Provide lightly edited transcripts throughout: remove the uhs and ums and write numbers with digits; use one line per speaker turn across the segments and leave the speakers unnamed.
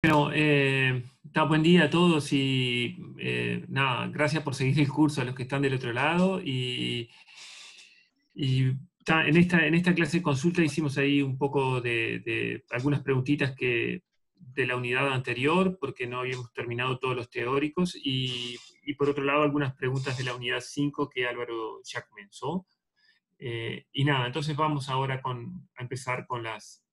Bueno, buen día a todos y nada, gracias por seguir el curso a los que están del otro lado en esta clase de consulta hicimos ahí un poco de algunas preguntitas de la unidad anterior porque no habíamos terminado todos los teóricos y por otro lado algunas preguntas de la unidad 5 que Álvaro ya comenzó. Y nada, entonces vamos ahora a empezar con las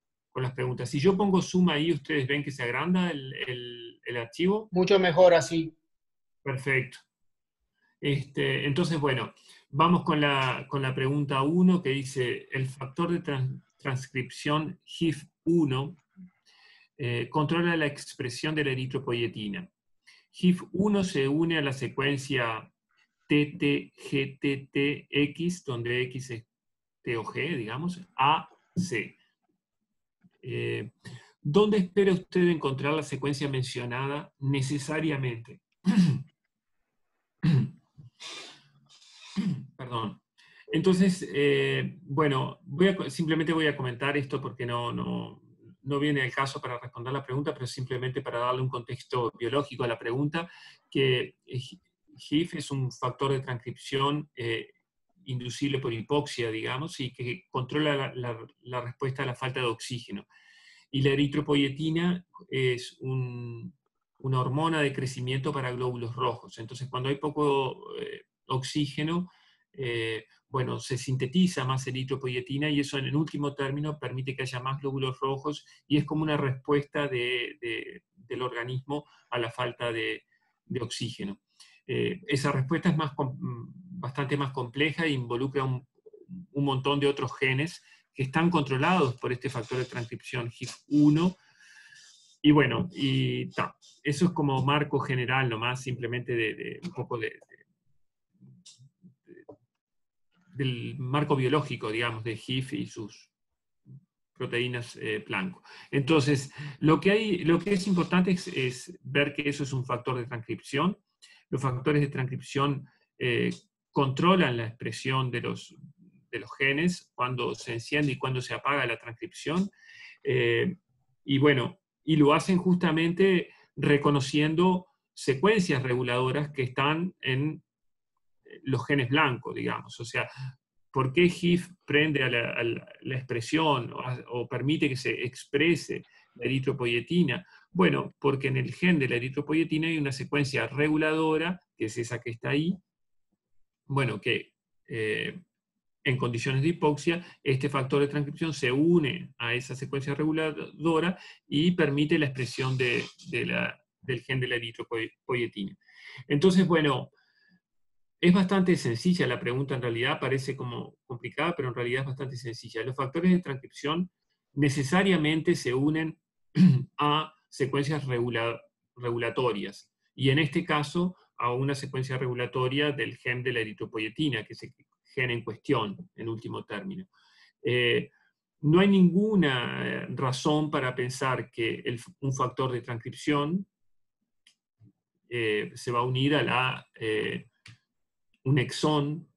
preguntas. Si yo pongo suma ahí, ¿ustedes ven que se agranda el archivo?
Mucho mejor así.
Perfecto. Entonces, bueno, vamos con la pregunta 1 que dice, el factor de transcripción HIF1 controla la expresión de la eritropoyetina. HIF1 se une a la secuencia TTGTTX, donde X es T o G, digamos, A, C. ¿Dónde espera usted encontrar la secuencia mencionada necesariamente? Perdón. Entonces, bueno, simplemente voy a comentar esto porque no viene al caso para responder la pregunta, pero simplemente para darle un contexto biológico a la pregunta, que HIF es un factor de transcripción inducible por hipoxia, digamos, y que controla la respuesta a la falta de oxígeno. Y la eritropoyetina es una hormona de crecimiento para glóbulos rojos. Entonces, cuando hay poco oxígeno, bueno, se sintetiza más eritropoyetina y eso en el último término permite que haya más glóbulos rojos y es como una respuesta del organismo a la falta de oxígeno. Esa respuesta es bastante más compleja e involucra un montón de otros genes que están controlados por este factor de transcripción HIF1. Y bueno, eso es como marco general nomás, simplemente de un poco del marco biológico, digamos, de HIF y sus proteínas blanco. Entonces, lo que es importante es ver que eso es un factor de transcripción. Los factores de transcripción controlan la expresión de los genes, cuando se enciende y cuando se apaga la transcripción. Y bueno, y lo hacen justamente reconociendo secuencias reguladoras que están en los genes blancos, digamos. O sea, ¿por qué HIF prende a la expresión o permite que se exprese la eritropoyetina? Bueno, porque en el gen de la eritropoyetina hay una secuencia reguladora, que es esa que está ahí, bueno, que en condiciones de hipoxia, este factor de transcripción se une a esa secuencia reguladora y permite la expresión del gen de la eritropoyetina. Entonces, bueno, es bastante sencilla la pregunta, en realidad parece como complicada, pero en realidad es bastante sencilla. Los factores de transcripción necesariamente se unen a secuencias regulatorias, y en este caso a una secuencia regulatoria del gen de la eritropoyetina, que es el gen en cuestión, en último término. No hay ninguna razón para pensar que un factor de transcripción se va a unir a un exón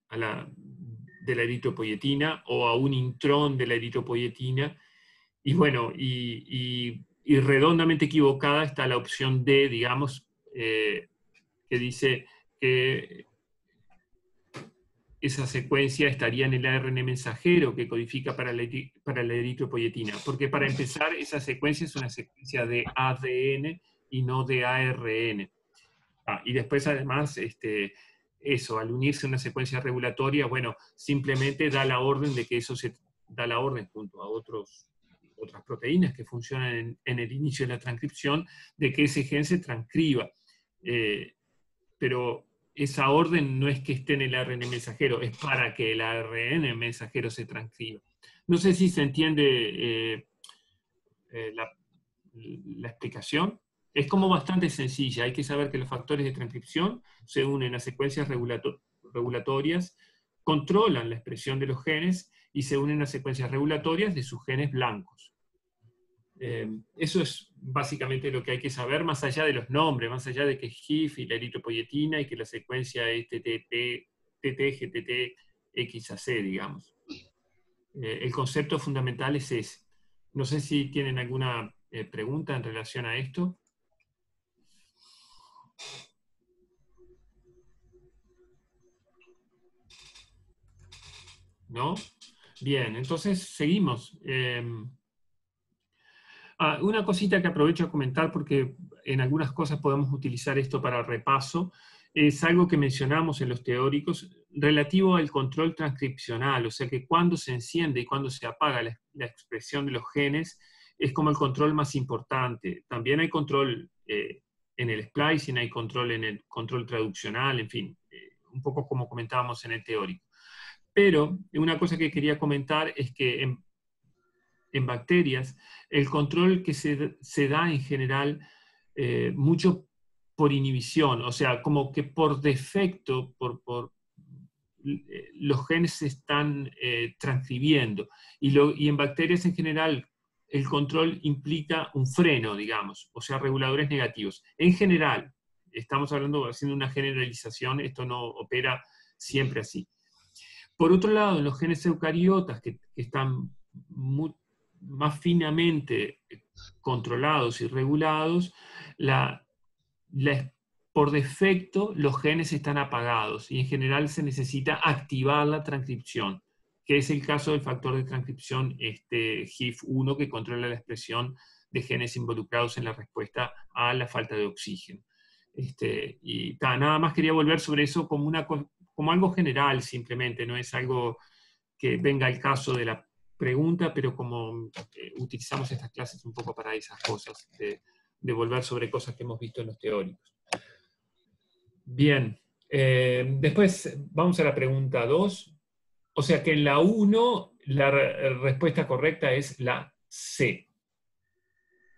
de la eritropoyetina o a un intrón de la eritropoyetina. Y bueno, y redondamente equivocada está la opción D, digamos, que dice que esa secuencia estaría en el ARN mensajero que codifica para la eritropoyetina. Porque para empezar, esa secuencia es una secuencia de ADN y no de ARN. Y después, además, eso, al unirse a una secuencia regulatoria, bueno, simplemente da la orden de que eso se da la orden junto a otras proteínas que funcionan en el inicio de la transcripción, de que ese gen se transcriba. Pero esa orden no es que esté en el ARN mensajero, es para que el ARN mensajero se transcriba. No sé si se entiende la explicación. Es como bastante sencilla. Hay que saber que los factores de transcripción se unen a secuencias regulatorias, controlan la expresión de los genes y se unen a secuencias regulatorias de sus genes blancos. Eso es básicamente lo que hay que saber, más allá de los nombres, más allá de que es HIF y la eritropoyetina y que la secuencia es TT, XAC, digamos. El concepto fundamental es ese. No sé si tienen alguna pregunta en relación a esto? ¿No? Bien, entonces seguimos. Una cosita que aprovecho a comentar, porque en algunas cosas podemos utilizar esto para repaso, es algo que mencionamos en los teóricos relativo al control transcripcional, o sea que cuando se enciende y cuando se apaga la expresión de los genes, es como el control más importante. También hay control en el splicing, hay control en el control traduccional, en fin, un poco como comentábamos en el teórico. Pero una cosa que quería comentar es que en bacterias, el control que se da en general mucho por inhibición, o sea, como que por defecto, los genes se están transcribiendo. Y en bacterias en general, el control implica un freno, digamos, o sea, reguladores negativos. En general, estamos haciendo una generalización, esto no opera siempre así. Por otro lado, en los genes eucariotas, que están más finamente controlados y regulados, por defecto los genes están apagados y en general se necesita activar la transcripción, que es el caso del factor de transcripción HIF1, que controla la expresión de genes involucrados en la respuesta a la falta de oxígeno. Nada más quería volver sobre eso como algo general simplemente, no es algo que venga al caso de la pregunta, pero como utilizamos estas clases un poco para esas cosas, de volver sobre cosas que hemos visto en los teóricos. Bien, después vamos a la pregunta 2. O sea que en la 1 la respuesta correcta es la C.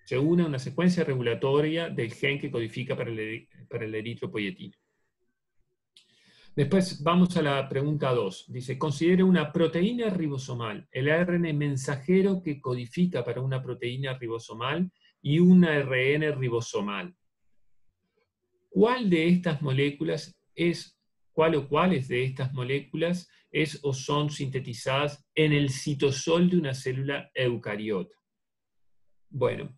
Se une una secuencia regulatoria del gen que codifica para el eritropoyetino. Después vamos a la pregunta 2. Dice, considere una proteína ribosomal, el ARN mensajero que codifica para una proteína ribosomal y un ARN ribosomal. ¿Cuál de estas moléculas cuáles de estas moléculas es o son sintetizadas en el citosol de una célula eucariota? Bueno,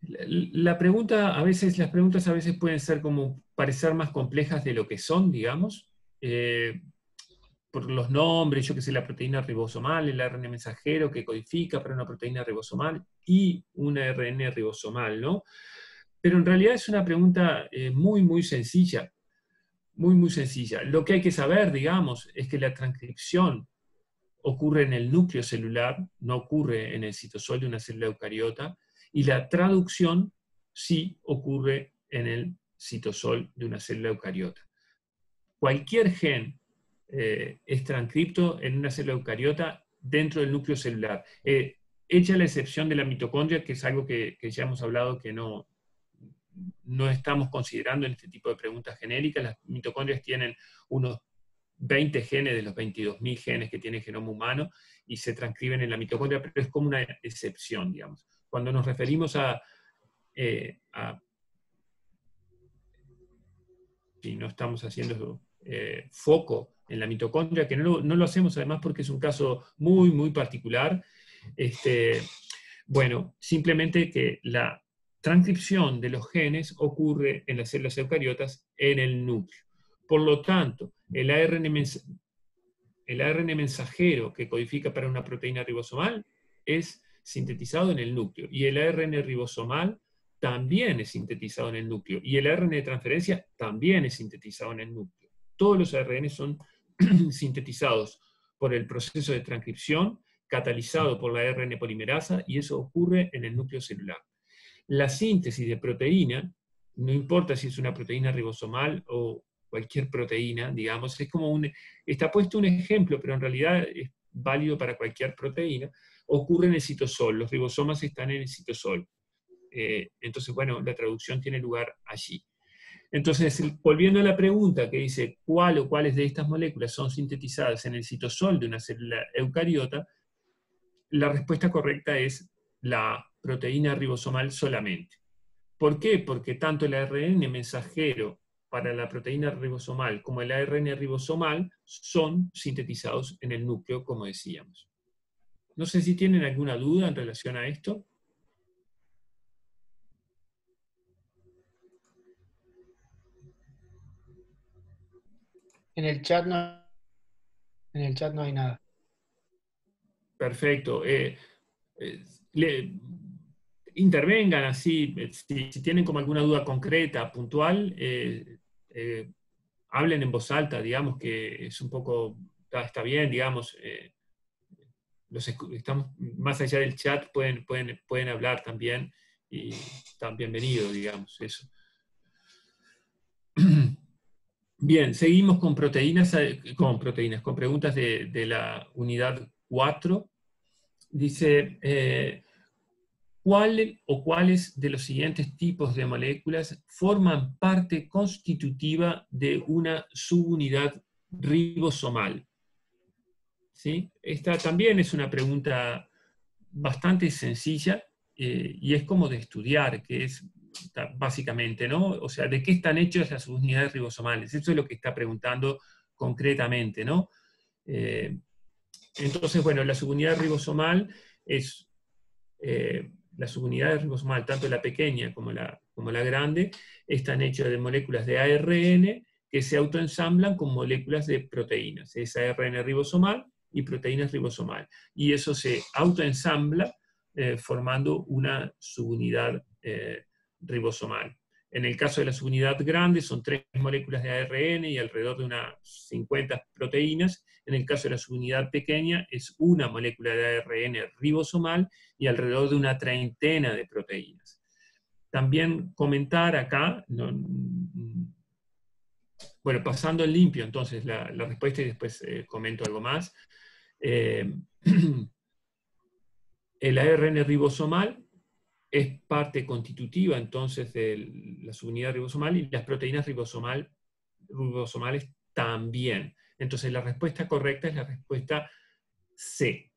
las preguntas a veces pueden ser como parecer más complejas de lo que son, digamos, por los nombres, yo que sé, la proteína ribosomal, el ARN mensajero que codifica para una proteína ribosomal y un ARN ribosomal, ¿no? Pero en realidad es una pregunta muy, muy sencilla, muy, muy sencilla. Lo que hay que saber, digamos, es que la transcripción ocurre en el núcleo celular, no ocurre en el citosol de una célula eucariota, y la traducción sí ocurre en el citosol de una célula eucariota. Cualquier gen es transcripto en una célula eucariota dentro del núcleo celular, hecha la excepción de la mitocondria, que es algo que ya hemos hablado que no estamos considerando en este tipo de preguntas genéricas. Las mitocondrias tienen unos 20 genes de los 22.000 genes que tiene el genoma humano y se transcriben en la mitocondria, pero es como una excepción, digamos. Cuando nos referimos si no estamos haciendo foco en la mitocondria, que no lo hacemos además porque es un caso muy, muy particular, bueno, simplemente que la transcripción de los genes ocurre en las células eucariotas en el núcleo. Por lo tanto, el ARN mensajero que codifica para una proteína ribosomal es sintetizado en el núcleo. Y el ARN ribosomal también es sintetizado en el núcleo. Y el ARN de transferencia también es sintetizado en el núcleo. Todos los ARN son sintetizados por el proceso de transcripción, catalizado por la ARN polimerasa, y eso ocurre en el núcleo celular. La síntesis de proteína, no importa si es una proteína ribosomal o cualquier proteína, digamos, es como está puesto un ejemplo, pero en realidad es válido para cualquier proteína, ocurre en el citosol, los ribosomas están en el citosol. Entonces, bueno, la traducción tiene lugar allí. Entonces, volviendo a la pregunta que dice cuál o cuáles de estas moléculas son sintetizadas en el citosol de una célula eucariota, la respuesta correcta es la proteína ribosomal solamente. ¿Por qué? Porque tanto el ARN mensajero para la proteína ribosomal como el ARN ribosomal son sintetizados en el núcleo, como decíamos. No sé si tienen alguna duda en relación a esto.
En el chat no hay nada.
Perfecto. Intervengan así, si tienen como alguna duda concreta, puntual, hablen en voz alta, digamos que es un poco, está bien, digamos, estamos más allá del chat, pueden hablar también y están bienvenidos, digamos, eso. Bien, seguimos con con preguntas de la unidad 4. Dice, ¿cuál o cuáles de los siguientes tipos de moléculas forman parte constitutiva de una subunidad ribosomal? ¿Sí? Esta también es una pregunta bastante sencilla y es como de estudiar, que es básicamente, ¿no? O sea, ¿de qué están hechas las subunidades ribosomales? Eso es lo que está preguntando concretamente, ¿no? Entonces, bueno, la subunidad ribosomal es, la subunidad ribosomal, tanto la pequeña como la grande, están hechas de moléculas de ARN que se autoensamblan con moléculas de proteínas. Es ARN ribosomal y proteínas ribosomal. Y eso se autoensambla formando una subunidad ribosomal. En el caso de la subunidad grande son 3 moléculas de ARN y alrededor de unas 50 proteínas. En el caso de la subunidad pequeña es una molécula de ARN ribosomal y alrededor de una treintena de proteínas. También comentar acá, bueno, pasando en limpio entonces la respuesta y después comento algo más. El ARN ribosomal es parte constitutiva entonces de la subunidad ribosomal y las proteínas ribosomales también. Entonces la respuesta correcta es la respuesta C.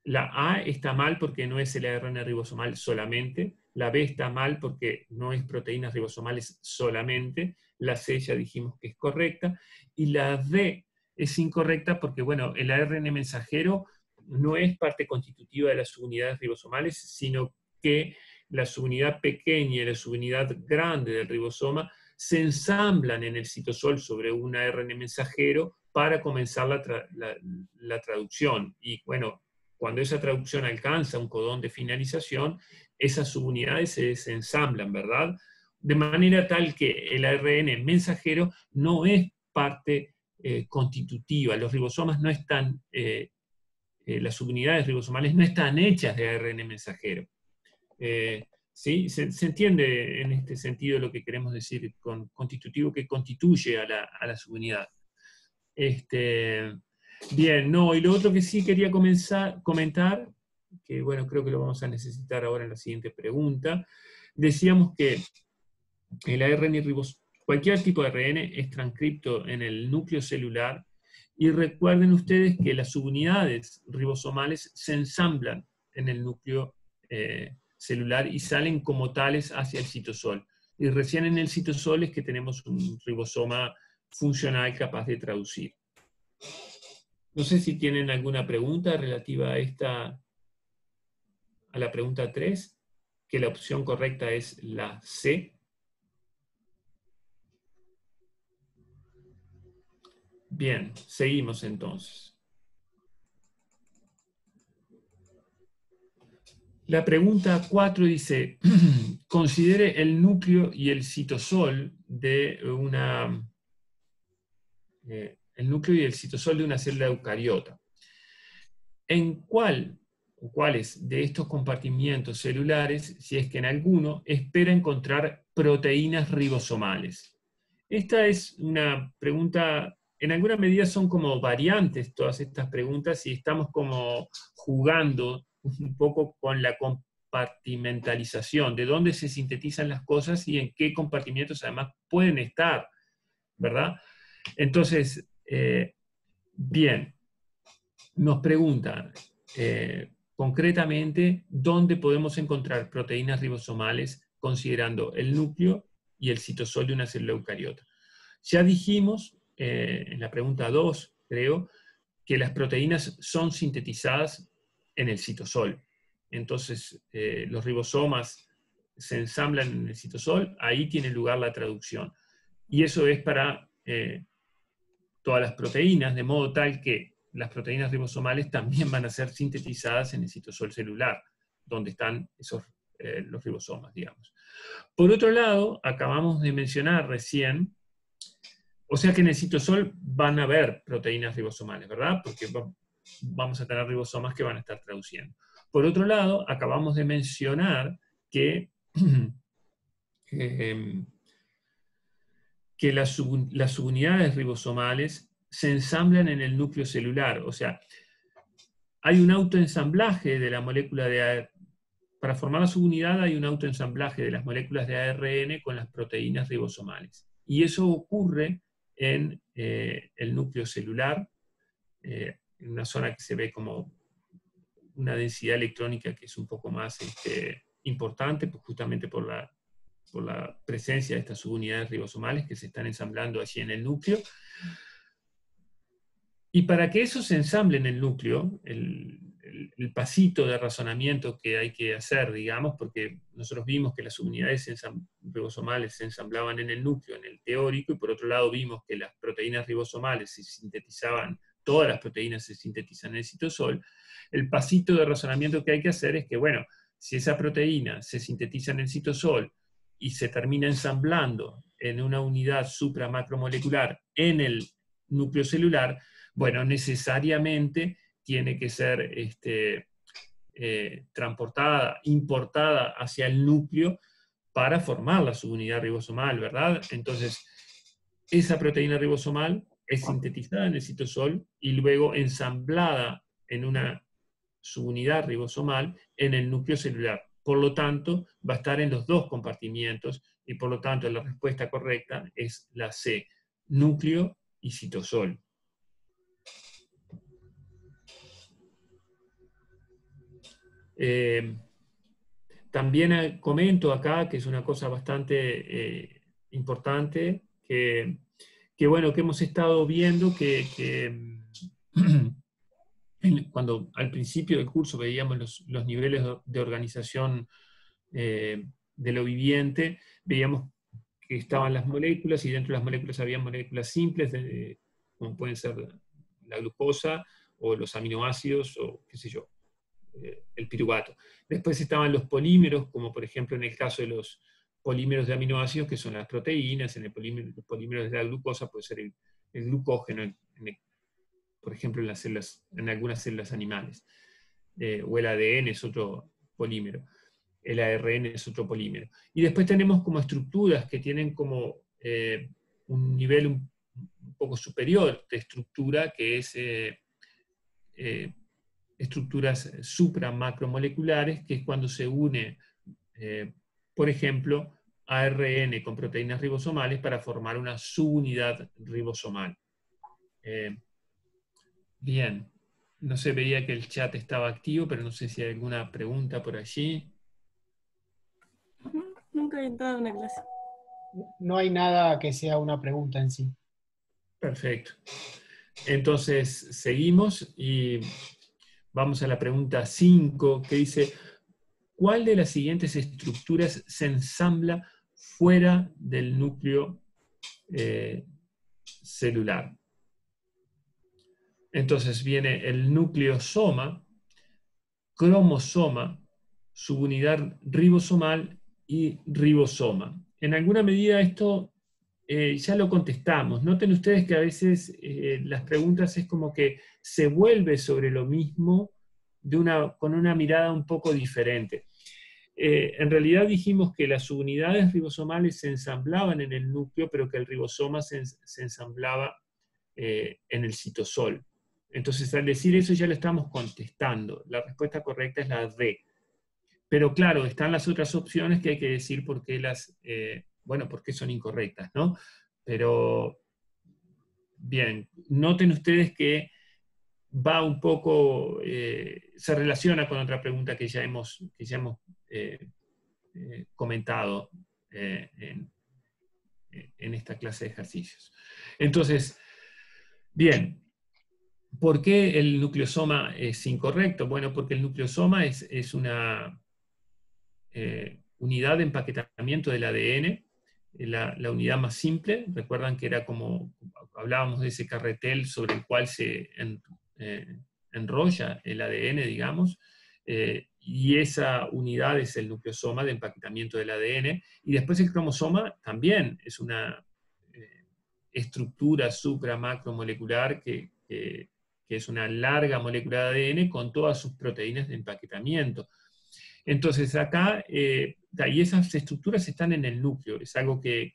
La A está mal porque no es el ARN ribosomal solamente, la B está mal porque no es proteínas ribosomales solamente, la C ya dijimos que es correcta, y la D es incorrecta porque, bueno, el ARN mensajero no es parte constitutiva de las subunidades ribosomales, sino que la subunidad pequeña y la subunidad grande del ribosoma se ensamblan en el citosol sobre un ARN mensajero para comenzar la traducción. Y bueno, cuando esa traducción alcanza un codón de finalización, esas subunidades se desensamblan, ¿verdad? De manera tal que el ARN mensajero no es parte constitutiva. Los ribosomas no están, las subunidades ribosomales no están hechas de ARN mensajero. ¿Sí? ¿Se entiende en este sentido lo que queremos decir con constitutivo que constituye a la subunidad? Bien, no, y lo otro que sí quería comentar, que bueno, creo que lo vamos a necesitar ahora en la siguiente pregunta, decíamos que el ARN cualquier tipo de ARN es transcripto en el núcleo celular, y recuerden ustedes que las subunidades ribosomales se ensamblan en el núcleo celular y salen como tales hacia el citosol. Y recién en el citosol es que tenemos un ribosoma funcional capaz de traducir. No sé si tienen alguna pregunta relativa a la pregunta 3, que la opción correcta es la C. Bien, seguimos entonces. La pregunta 4 dice, considere el núcleo y el citosol de el núcleo y el citosol de una célula eucariota. ¿En cuál o cuáles de estos compartimientos celulares, si es que en alguno, espera encontrar proteínas ribosomales? Esta es una pregunta, en alguna medida son como variantes todas estas preguntas y estamos como jugando un poco con la compartimentalización, de dónde se sintetizan las cosas y en qué compartimientos además pueden estar, ¿verdad? Entonces, bien, nos preguntan concretamente dónde podemos encontrar proteínas ribosomales considerando el núcleo y el citosol de una célula eucariota. Ya dijimos en la pregunta 2, creo, que las proteínas son sintetizadas en el citosol. Entonces, los ribosomas se ensamblan en el citosol, ahí tiene lugar la traducción. Y eso es para todas las proteínas, de modo tal que las proteínas ribosomales también van a ser sintetizadas en el citosol celular, donde están los ribosomas, digamos. Por otro lado, acabamos de mencionar recién, o sea que en el citosol van a haber proteínas ribosomales, ¿verdad? Porque vamos a tener ribosomas que van a estar traduciendo. Por otro lado, acabamos de mencionar que las subunidades ribosomales se ensamblan en el núcleo celular. O sea, hay un autoensamblaje de la molécula de ARN. Para formar la subunidad hay un autoensamblaje de las moléculas de ARN con las proteínas ribosomales. Y eso ocurre en el núcleo celular, en una zona que se ve como una densidad electrónica que es un poco más importante, pues justamente por la presencia de estas subunidades ribosomales que se están ensamblando allí en el núcleo. Y para que eso se ensamble en el núcleo, el pasito de razonamiento que hay que hacer, digamos, porque nosotros vimos que las subunidades ribosomales se ensamblaban en el núcleo, en el teórico, y por otro lado vimos que las proteínas ribosomales se sintetizaban, todas las proteínas se sintetizan en el citosol. El pasito de razonamiento que hay que hacer es que, bueno, si esa proteína se sintetiza en el citosol y se termina ensamblando en una unidad supramacromolecular en el núcleo celular, bueno, necesariamente tiene que ser transportada, importada hacia el núcleo para formar la subunidad ribosomal, ¿verdad? Entonces, esa proteína ribosomal es sintetizada en el citosol y luego ensamblada en una subunidad ribosomal en el núcleo celular. Por lo tanto, va a estar en los dos compartimientos y por lo tanto la respuesta correcta es la C, núcleo y citosol. También comento acá, que es una cosa bastante importante, que bueno, que hemos estado viendo que cuando al principio del curso veíamos los niveles de organización de lo viviente, veíamos que estaban las moléculas y dentro de las moléculas había moléculas simples, como pueden ser la glucosa o los aminoácidos o qué sé yo, el piruvato. Después estaban los polímeros, como por ejemplo en el caso de los polímeros de aminoácidos, que son las proteínas, en los polímeros de la glucosa puede ser el glucógeno, por ejemplo en algunas células animales. O el ADN es otro polímero. El ARN es otro polímero. Y después tenemos como estructuras que tienen como un nivel un poco superior de estructura, que es estructuras supramacromoleculares, que es cuando se une, por ejemplo, ARN con proteínas ribosomales para formar una subunidad ribosomal. Bien, no se veía que el chat estaba activo, pero no sé si hay alguna pregunta por allí.
Nunca he entrado a una clase.
No hay nada que sea una pregunta en sí.
Perfecto. Entonces, seguimos y vamos a la pregunta 5, que dice, ¿cuál de las siguientes estructuras se ensambla fuera del núcleo celular? Entonces viene el nucleosoma, cromosoma, subunidad ribosomal y ribosoma. En alguna medida esto ya lo contestamos. Noten ustedes que a veces las preguntas es como que se vuelve sobre lo mismo con una mirada un poco diferente. En realidad dijimos que las subunidades ribosomales se ensamblaban en el núcleo, pero que el ribosoma se ensamblaba en el citosol. Entonces, al decir eso ya lo estamos contestando. La respuesta correcta es la D. Pero claro, están las otras opciones que hay que decir por qué por qué son incorrectas, ¿no? Pero, bien, noten ustedes que va un poco, se relaciona con otra pregunta que ya hemos comentado en esta clase de ejercicios. Entonces, bien, ¿Por qué el nucleosoma es incorrecto? Bueno, porque el nucleosoma es una unidad de empaquetamiento del ADN, la unidad más simple. Recuerdan que era como, hablábamos de ese carretel sobre el cual se enrolla el ADN, digamos, y esa unidad es el nucleosoma de empaquetamiento del ADN, y después el cromosoma también es una estructura supra-macromolecular que es una larga molécula de ADN con todas sus proteínas de empaquetamiento. Entonces acá, y esas estructuras están en el núcleo, es algo que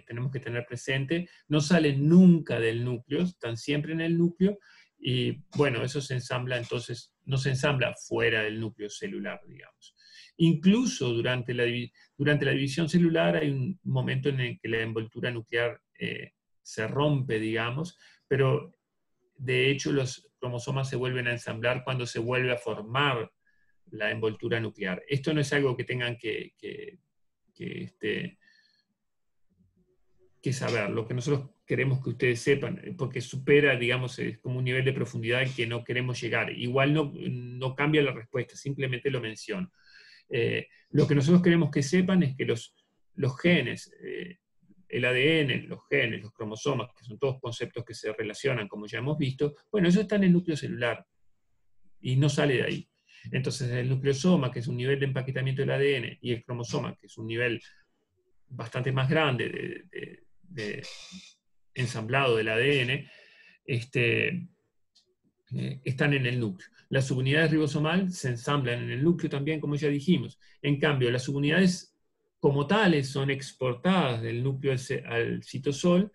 tenemos que tener presente, no salen nunca del núcleo, están siempre en el núcleo, y bueno, eso se ensambla, entonces no se ensambla fuera del núcleo celular, digamos. Incluso durante la división celular hay un momento en el que la envoltura nuclear se rompe, digamos, pero de hecho los cromosomas se vuelven a ensamblar cuando se vuelve a formar la envoltura nuclear. Esto no es algo que tengan que saber. Lo que nosotros queremos que ustedes sepan, porque supera, digamos, es como un nivel de profundidad al que no queremos llegar. Igual no cambia la respuesta, simplemente lo menciono. Lo que nosotros queremos que sepan es que los genes, el ADN, los genes, los cromosomas, que son todos conceptos que se relacionan, como ya hemos visto, bueno, eso está en el núcleo celular y no sale de ahí. Entonces, el nucleosoma, que es un nivel de empaquetamiento del ADN, y el cromosoma, que es un nivel bastante más grande de ensamblado del ADN, están en el núcleo. Las subunidades ribosomal se ensamblan en el núcleo también, como ya dijimos. En cambio, las subunidades como tales son exportadas del núcleo al citosol,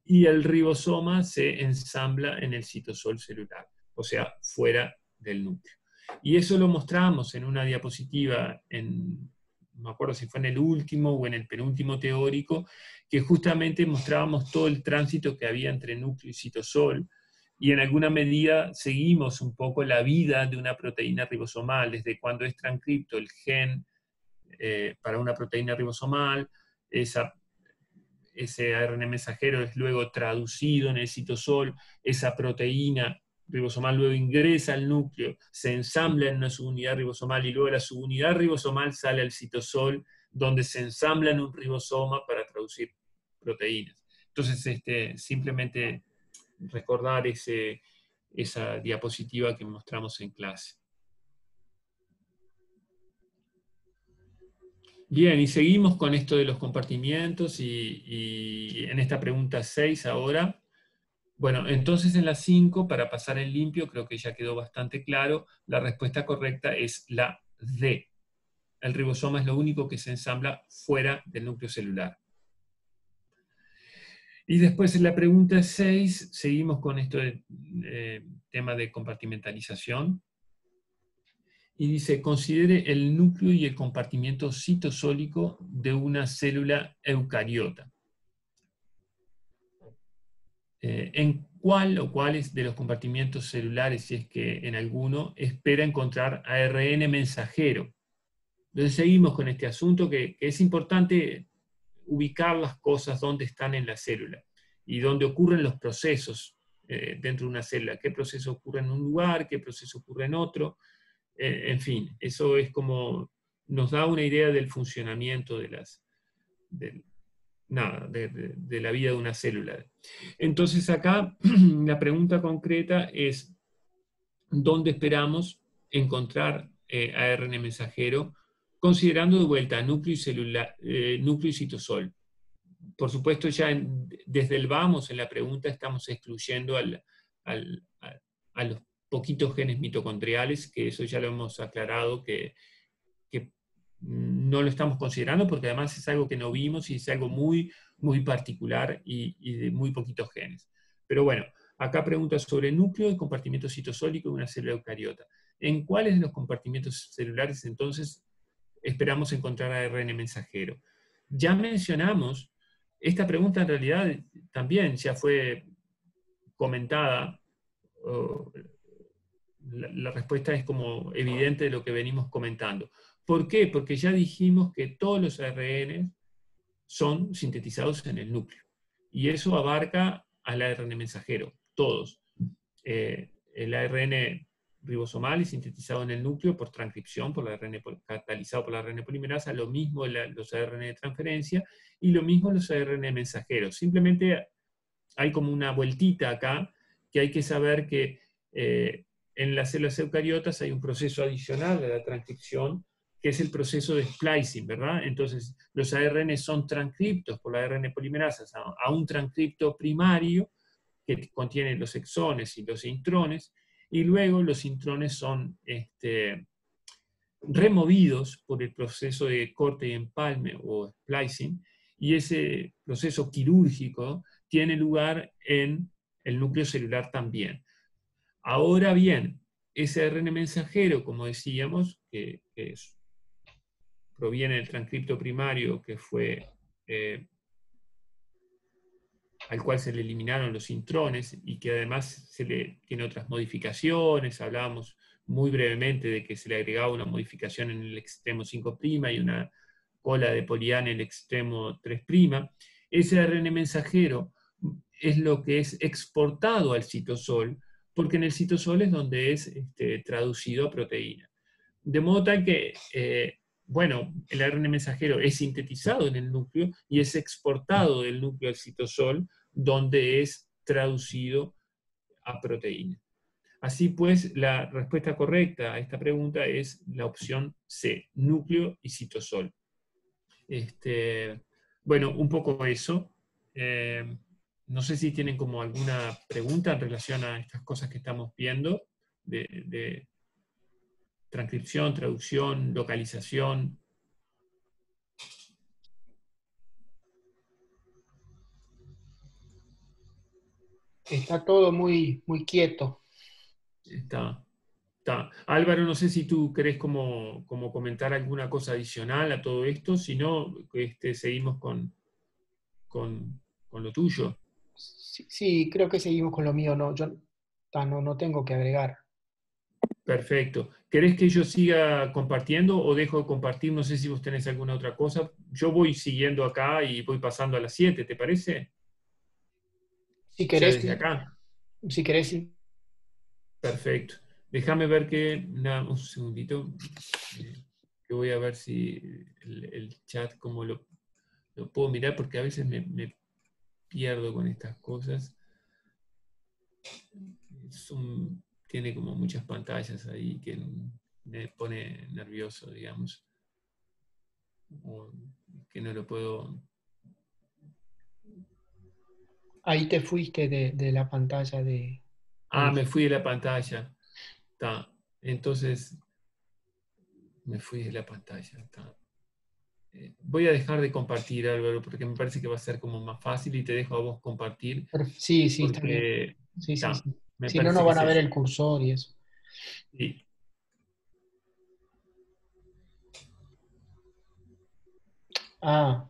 y el ribosoma se ensambla en el citosol celular, o sea, fuera del núcleo. Y eso lo mostramos en una diapositiva, no me acuerdo si fue en el último o en el penúltimo teórico, que justamente mostrábamos todo el tránsito que había entre núcleo y citosol, y en alguna medida seguimos un poco la vida de una proteína ribosomal, desde cuando es transcripto el gen para una proteína ribosomal, ese ARN mensajero es luego traducido en el citosol, esa proteína ribosomal luego ingresa al núcleo, se ensambla en una subunidad ribosomal, y luego la subunidad ribosomal sale al citosol, donde se ensambla en un ribosoma para traducir proteínas. Entonces, simplemente recordar esa diapositiva que mostramos en clase. Bien, y seguimos con esto de los compartimientos, y en esta pregunta 6 ahora. Bueno, entonces en la 5, para pasar en limpio, creo que ya quedó bastante claro, la respuesta correcta es la D. El ribosoma es lo único que se ensambla fuera del núcleo celular. Y después en la pregunta 6, seguimos con esto del tema de compartimentalización. Y dice, considere el núcleo y el compartimiento citosólico de una célula eucariota. ¿En cuál o cuáles de los compartimientos celulares, si es que en alguno, espera encontrar ARN mensajero? Entonces seguimos con este asunto que es importante ubicar las cosas donde están en la célula y dónde ocurren los procesos dentro de una célula. ¿Qué proceso ocurre en un lugar? ¿Qué proceso ocurre en otro? En fin, eso es como nos da una idea del funcionamiento de la vida de una célula. Entonces acá la pregunta concreta es, ¿dónde esperamos encontrar ARN mensajero? Considerando de vuelta núcleo y citosol. Por supuesto, ya desde el vamos en la pregunta estamos excluyendo a los poquitos genes mitocondriales, que eso ya lo hemos aclarado, que no lo estamos considerando, porque además es algo que no vimos y es algo muy, muy particular y de muy poquitos genes. Pero bueno, acá pregunta sobre núcleo y compartimento citosólico de una célula eucariota. ¿En cuáles de los compartimentos celulares entonces esperamos encontrar ARN mensajero? Ya mencionamos, esta pregunta en realidad también ya fue comentada. La respuesta es como evidente de lo que venimos comentando. ¿Por qué? Porque ya dijimos que todos los ARN son sintetizados en el núcleo. Y eso abarca al ARN mensajero, todos. el ARN ribosomal es sintetizado en el núcleo por transcripción, por la ARN, catalizado por la ARN polimerasa, lo mismo los ARN de transferencia, y lo mismo los ARN mensajeros. Simplemente hay como una vueltita acá, que hay que saber que en las células eucariotas hay un proceso adicional a la transcripción, que es el proceso de splicing, ¿verdad? Entonces, los ARN son transcriptos por la ARN polimerasa a un transcripto primario que contiene los exones y los intrones, y luego los intrones son removidos por el proceso de corte y empalme o splicing, y ese proceso quirúrgico tiene lugar en el núcleo celular también. Ahora bien, ese ARN mensajero, como decíamos, que proviene del transcripto primario que fue al cual se le eliminaron los intrones y que además tiene otras modificaciones. Hablábamos muy brevemente de que se le agregaba una modificación en el extremo 5' y una cola de poliana en el extremo 3'. Ese ARN mensajero es lo que es exportado al citosol, porque en el citosol es donde es traducido a proteína. De modo tal que bueno, el ARN mensajero es sintetizado en el núcleo y es exportado del núcleo al citosol, donde es traducido a proteína. Así pues, la respuesta correcta a esta pregunta es la opción C, núcleo y citosol. Bueno, un poco eso. No sé si tienen como alguna pregunta en relación a estas cosas que estamos viendo, de transcripción, traducción, localización.
Está todo muy, muy quieto.
Está. Álvaro, no sé si tú querés como comentar alguna cosa adicional a todo esto, si no, seguimos con lo tuyo.
Sí, sí, creo que seguimos con lo mío. No, yo no tengo que agregar.
Perfecto. ¿Querés que yo siga compartiendo o dejo de compartir? No sé si vos tenés alguna otra cosa. Yo voy siguiendo acá y voy pasando a las 7, ¿te parece?
Si
Ya
querés,
desde
sí.
acá.
Si querés, sí.
Perfecto. Déjame ver un segundito, que voy a ver si el chat, como lo puedo mirar, porque a veces me pierdo con estas cosas. Tiene como muchas pantallas ahí que me pone nervioso, digamos. O que no lo puedo...
Ahí te fuiste de la pantalla de...
Ah, me fui de la pantalla. Está. Entonces, me fui de la pantalla. Está. Voy a dejar de compartir, Álvaro, porque me parece que va a ser como más fácil y te dejo a vos compartir,
Sí, sí, está bien.
porque
Sí, sí,
está.
sí.
Me
Si no, no
parece que
van
es
a ver
eso.
el cursor y eso.
Sí.
Ah,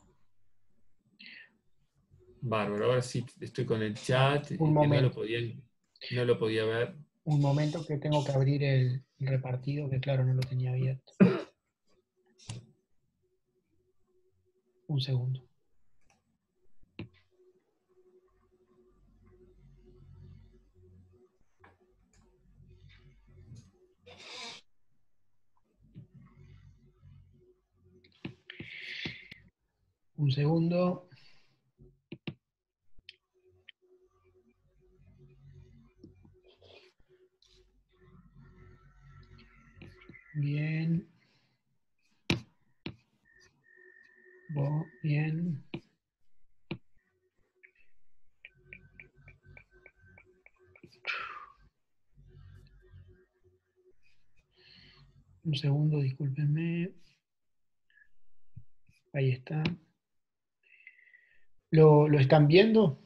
Bárbaro. Ahora sí estoy con el chat,
un
que
momento.
no lo podía ver.
Un momento que tengo que abrir el repartido, que claro, no lo tenía abierto. Un segundo. Un segundo. Bien. Bien. Un segundo, discúlpenme. Ahí está. ¿Lo están viendo?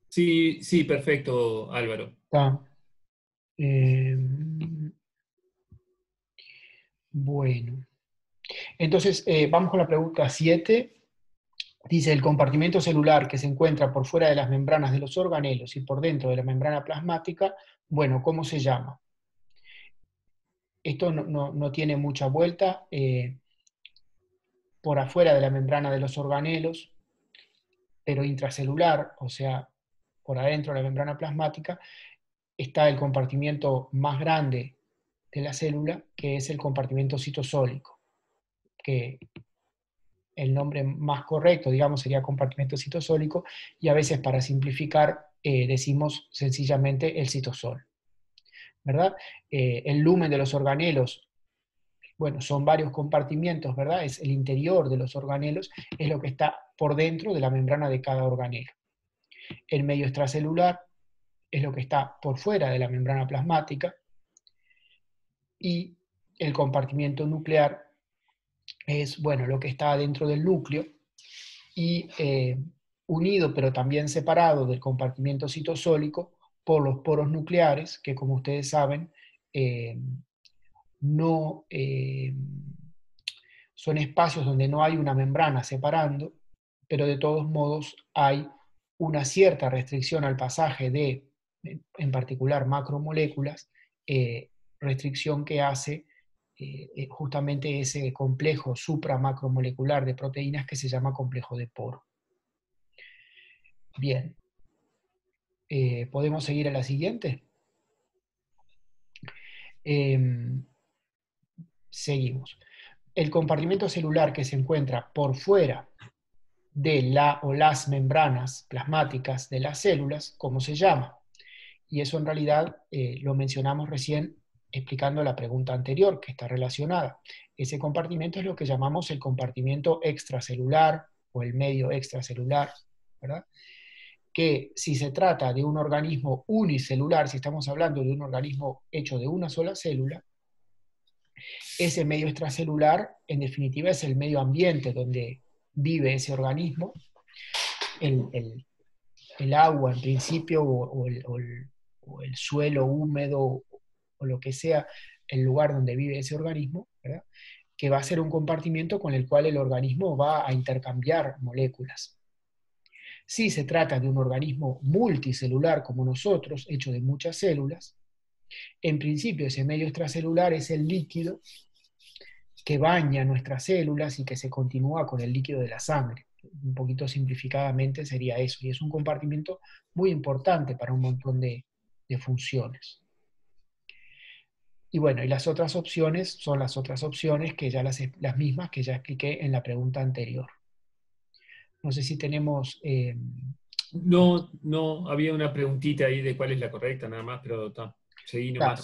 Sí, sí, perfecto, Álvaro.
Está. Bueno. Entonces, vamos con la pregunta 7. Dice, el compartimento celular que se encuentra por fuera de las membranas de los organelos y por dentro de la membrana plasmática, bueno, ¿cómo se llama? Esto no tiene mucha vuelta. Por afuera de la membrana de los organelos, pero intracelular, o sea, por adentro de la membrana plasmática, está el compartimiento más grande de la célula, que es el compartimento citosólico, que el nombre más correcto, digamos, sería compartimento citosólico, y a veces para simplificar decimos sencillamente el citosol, ¿verdad? El lumen de los organelos, bueno, son varios compartimientos, ¿verdad? Es el interior de los organelos, es lo que está por dentro de la membrana de cada organelo. El medio extracelular es lo que está por fuera de la membrana plasmática, y el compartimiento nuclear es, bueno, lo que está dentro del núcleo, y unido pero también separado del compartimiento citosólico por los poros nucleares, que como ustedes saben, no son espacios donde no hay una membrana separando, pero de todos modos hay una cierta restricción al pasaje de, en particular, macromoléculas, restricción que hace justamente ese complejo supramacromolecular de proteínas que se llama complejo de poro. Bien, ¿podemos seguir a la siguiente? Seguimos. El compartimento celular que se encuentra por fuera de la o las membranas plasmáticas de las células, ¿cómo se llama? Y eso en realidad lo mencionamos recién explicando la pregunta anterior, que está relacionada. Ese compartimento es lo que llamamos el compartimento extracelular o el medio extracelular, ¿verdad? Que si se trata de un organismo unicelular, si estamos hablando de un organismo hecho de una sola célula, ese medio extracelular en definitiva es el medio ambiente donde vive ese organismo, el agua en principio, o el suelo húmedo, o lo que sea el lugar donde vive ese organismo, ¿verdad? Que va a ser un compartimento con el cual el organismo va a intercambiar moléculas. Si se trata de un organismo multicelular como nosotros, hecho de muchas células, en principio ese medio extracelular es el líquido que baña nuestras células y que se continúa con el líquido de la sangre. Un poquito simplificadamente sería eso, y es un compartimento muy importante para un montón de funciones. Y bueno, y las otras opciones son las otras opciones que ya las mismas que ya expliqué en la pregunta anterior. No sé si tenemos...
No, no, había una preguntita ahí de cuál es la correcta nada más, pero seguí
claro,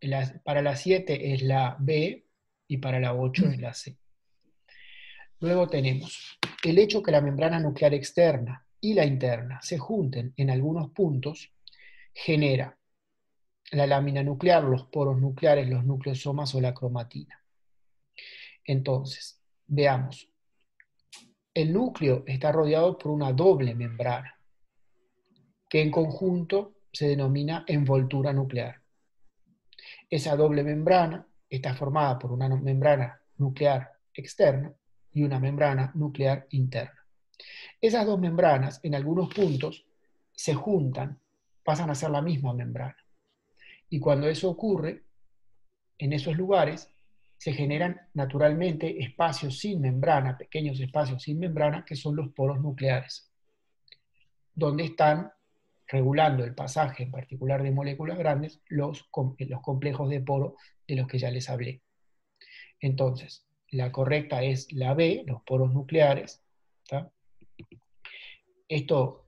nomás.
para la 7 es la B y para la 8 es la C. Luego tenemos el hecho que la membrana nuclear externa y la interna se junten en algunos puntos genera la lámina nuclear, los poros nucleares, los nucleosomas o la cromatina. Entonces, veamos. El núcleo está rodeado por una doble membrana, que en conjunto se denomina envoltura nuclear. Esa doble membrana está formada por una membrana nuclear externa y una membrana nuclear interna. Esas dos membranas, en algunos puntos, se juntan, pasan a ser la misma membrana. Y cuando eso ocurre, en esos lugares, se generan naturalmente espacios sin membrana, pequeños espacios sin membrana, que son los poros nucleares, donde están regulando el pasaje, en particular de moléculas grandes, los complejos de poro de los que ya les hablé. Entonces, la correcta es la B, los poros nucleares. ¿Tá? Esto,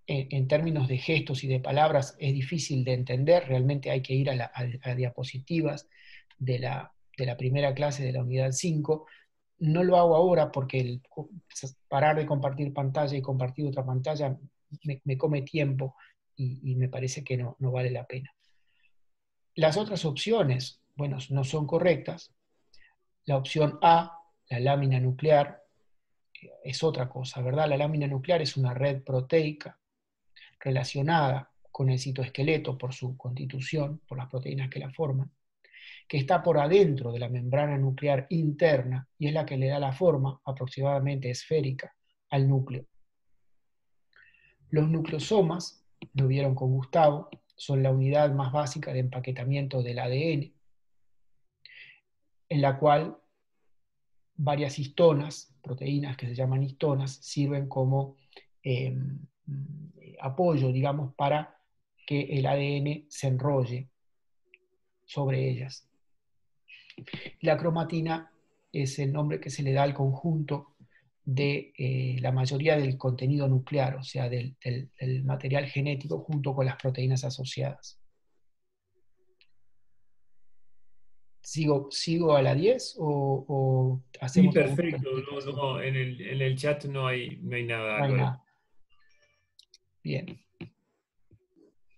en términos de gestos y de palabras, es difícil de entender, realmente hay que ir a diapositivas de la primera clase de la unidad 5. No lo hago ahora porque parar de compartir pantalla y compartir otra pantalla me come tiempo y me parece que no vale la pena. Las otras opciones, bueno, no son correctas. La opción A, la lámina nuclear, es otra cosa, ¿verdad? La lámina nuclear es una red proteica relacionada con el citoesqueleto por su constitución, por las proteínas que la forman, que está por adentro de la membrana nuclear interna y es la que le da la forma aproximadamente esférica al núcleo. Los nucleosomas, lo vieron con Gustavo, son la unidad más básica de empaquetamiento del ADN, en la cual varias histonas, proteínas que se llaman histonas, sirven como apoyo, digamos, para que el ADN se enrolle sobre ellas. La cromatina es el nombre que se le da al conjunto de la mayoría del contenido nuclear, o sea, del material genético junto con las proteínas asociadas. ¿Sigo a la 10 o
Sí,
hacemos alguna otra
perfecto.
explicación?
No, en el chat no hay nada,
No hay
Álvaro.
nada. Bien.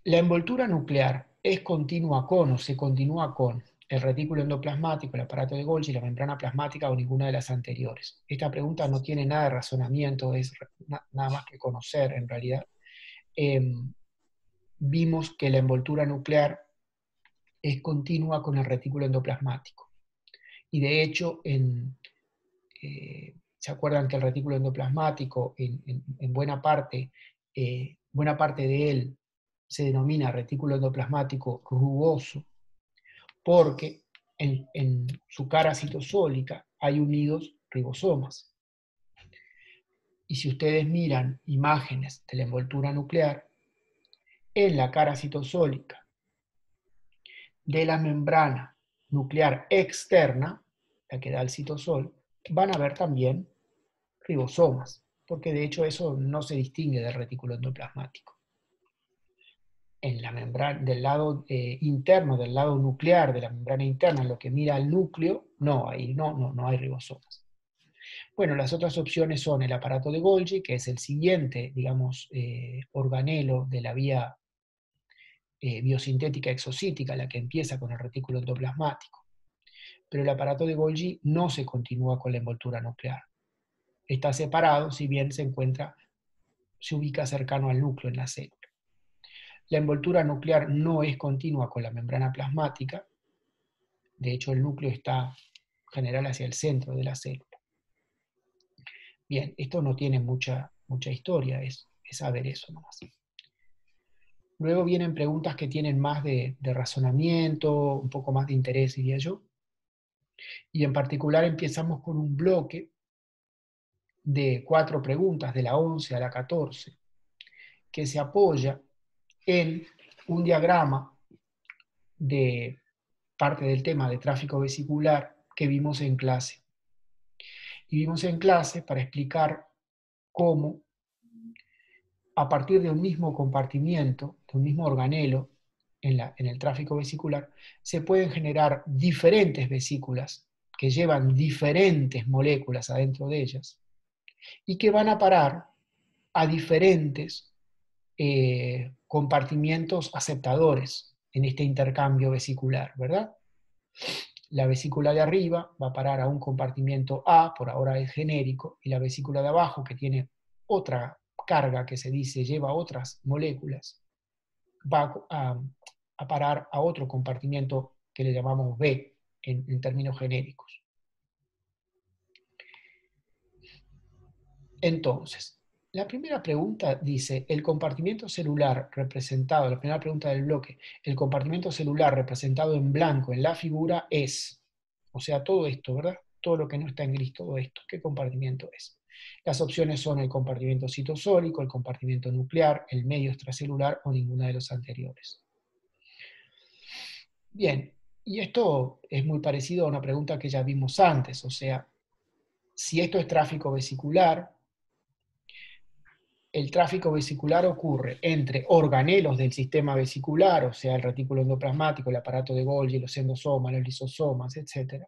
La envoltura nuclear es continua con o se continúa con el retículo endoplasmático, el aparato de Golgi, la membrana plasmática o ninguna de las anteriores. Esta pregunta no tiene nada de razonamiento, es nada más que conocer en realidad. Vimos que la envoltura nuclear es continua con el retículo endoplasmático. Y de hecho, ¿se acuerdan que el retículo endoplasmático en buena parte de él se denomina retículo endoplasmático rugoso? Porque en su cara citosólica hay unidos ribosomas. Y si ustedes miran imágenes de la envoltura nuclear, en la cara citosólica de la membrana nuclear externa, la que da el citosol, van a ver también ribosomas, porque de hecho eso no se distingue del retículo endoplasmático. En la membrana, del lado interno, del lado nuclear de la membrana interna, en lo que mira al núcleo, no, ahí no hay ribosomas. Bueno, las otras opciones son el aparato de Golgi, que es el siguiente, digamos, organelo de la vía biosintética exocítica, la que empieza con el retículo endoplasmático. Pero el aparato de Golgi no se continúa con la envoltura nuclear. Está separado, si bien se ubica cercano al núcleo en la célula. La envoltura nuclear no es continua con la membrana plasmática, de hecho el núcleo está en general hacia el centro de la célula. Bien, esto no tiene mucha historia, es saber eso nomás. Luego vienen preguntas que tienen más de razonamiento, un poco más de interés, diría yo. Y en particular empezamos con un bloque de 4 preguntas, de la 11 a la 14, que se apoya en un diagrama de parte del tema de tráfico vesicular que vimos en clase. Y vimos en clase para explicar cómo, a partir de un mismo compartimiento, de un mismo organelo en el tráfico vesicular, se pueden generar diferentes vesículas que llevan diferentes moléculas adentro de ellas y que van a parar a diferentes compartimientos aceptadores en este intercambio vesicular, ¿verdad? La vesícula de arriba va a parar a un compartimiento A, por ahora es genérico, y la vesícula de abajo, que tiene otra carga que se dice lleva otras moléculas, va a parar a otro compartimiento que le llamamos B en términos genéricos. Entonces, la primera pregunta dice, el compartimiento celular representado, la primera pregunta del bloque, el compartimento celular representado en blanco en la figura es, o sea, todo esto, ¿verdad? Todo lo que no está en gris, todo esto, ¿qué compartimento es? Las opciones son el compartimento citosólico, el compartimento nuclear, el medio extracelular o ninguna de los anteriores. Bien, y esto es muy parecido a una pregunta que ya vimos antes, o sea, si esto es tráfico vesicular, el tráfico vesicular ocurre entre organelos del sistema vesicular, o sea, el retículo endoplasmático, el aparato de Golgi, los endosomas, los lisosomas, etc.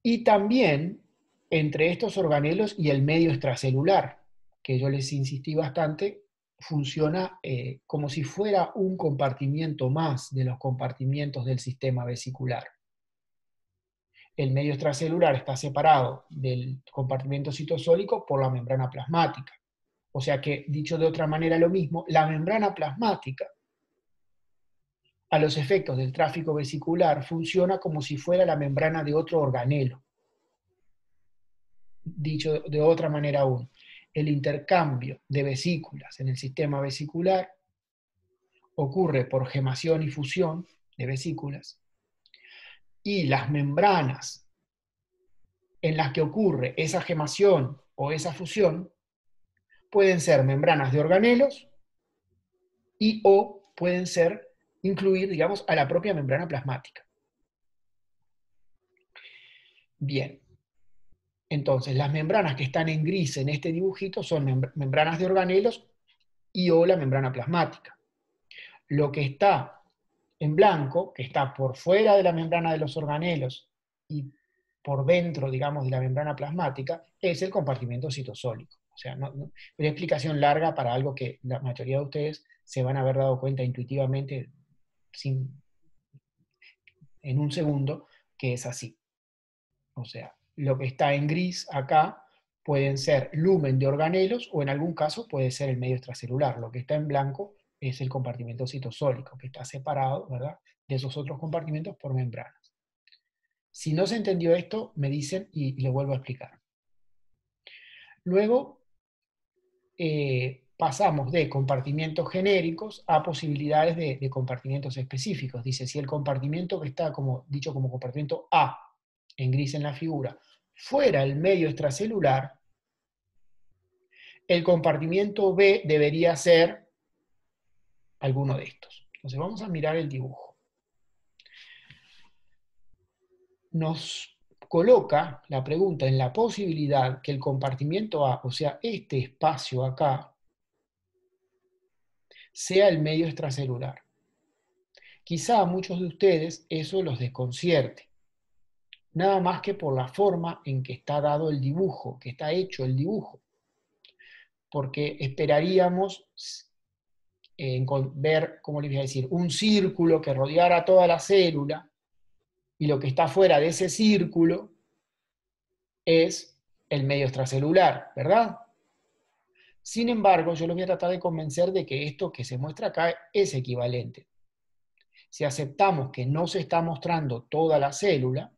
Y también entre estos organelos y el medio extracelular, que yo les insistí bastante, funciona como si fuera un compartimiento más de los compartimientos del sistema vesicular. El medio extracelular está separado del compartimento citosólico por la membrana plasmática. O sea que, dicho de otra manera lo mismo, la membrana plasmática, a los efectos del tráfico vesicular, funciona como si fuera la membrana de otro organelo. Dicho de otra manera aún, el intercambio de vesículas en el sistema vesicular ocurre por gemación y fusión de vesículas, y las membranas en las que ocurre esa gemación o esa fusión pueden ser membranas de organelos y o pueden incluir, digamos, a la propia membrana plasmática. Bien. Entonces, las membranas que están en gris en este dibujito son membranas de organelos y o la membrana plasmática. Lo que está en blanco, que está por fuera de la membrana de los organelos y por dentro, digamos, de la membrana plasmática, es el compartimento citosólico. O sea, una explicación larga para algo que la mayoría de ustedes se van a haber dado cuenta intuitivamente en un segundo, que es así. O sea, lo que está en gris acá pueden ser lumen de organelos o en algún caso puede ser el medio extracelular. Lo que está en blanco es el compartimento citosólico, que está separado, ¿verdad?, de esos otros compartimentos por membranas. Si no se entendió esto, me dicen y lo vuelvo a explicar. Luego, pasamos de compartimientos genéricos a posibilidades de compartimientos específicos. Dice, si el compartimento que está dicho como compartimento A, en gris en la figura, fuera el medio extracelular, el compartimento B debería ser alguno de estos. Entonces vamos a mirar el dibujo. Nos coloca la pregunta en la posibilidad que el compartimento A, o sea, este espacio acá, sea el medio extracelular. Quizá a muchos de ustedes eso los desconcierte, nada más que por la forma en que está dado el dibujo, que está hecho el dibujo. Porque esperaríamos ver, ¿cómo les voy a decir?, un círculo que rodeara toda la célula, y lo que está fuera de ese círculo es el medio extracelular, ¿verdad? Sin embargo, yo los voy a tratar de convencer de que esto que se muestra acá es equivalente. Si aceptamos que no se está mostrando toda la célula,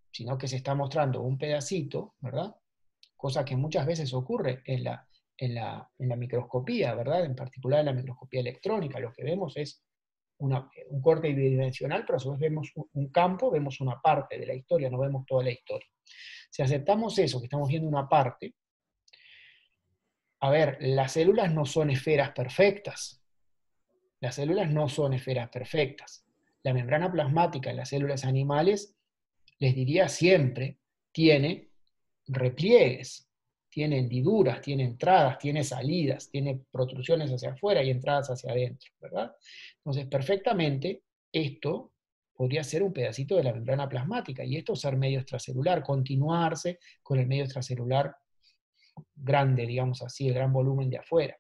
sino que se está mostrando un pedacito, ¿verdad? Cosa que muchas veces ocurre en la microscopía, ¿verdad? En particular en la microscopía electrónica, lo que vemos es un corte bidimensional, pero a su vez vemos un campo, vemos una parte de la historia, no vemos toda la historia. Si aceptamos eso, que estamos viendo una parte, a ver, las células no son esferas perfectas. Las células no son esferas perfectas. La membrana plasmática en las células animales, les diría siempre, tiene repliegues, tiene hendiduras, tiene entradas, tiene salidas, tiene protrusiones hacia afuera y entradas hacia adentro, ¿verdad? Entonces, perfectamente, esto podría ser un pedacito de la membrana plasmática, y esto ser medio extracelular, continuarse con el medio extracelular grande, digamos así, el gran volumen de afuera.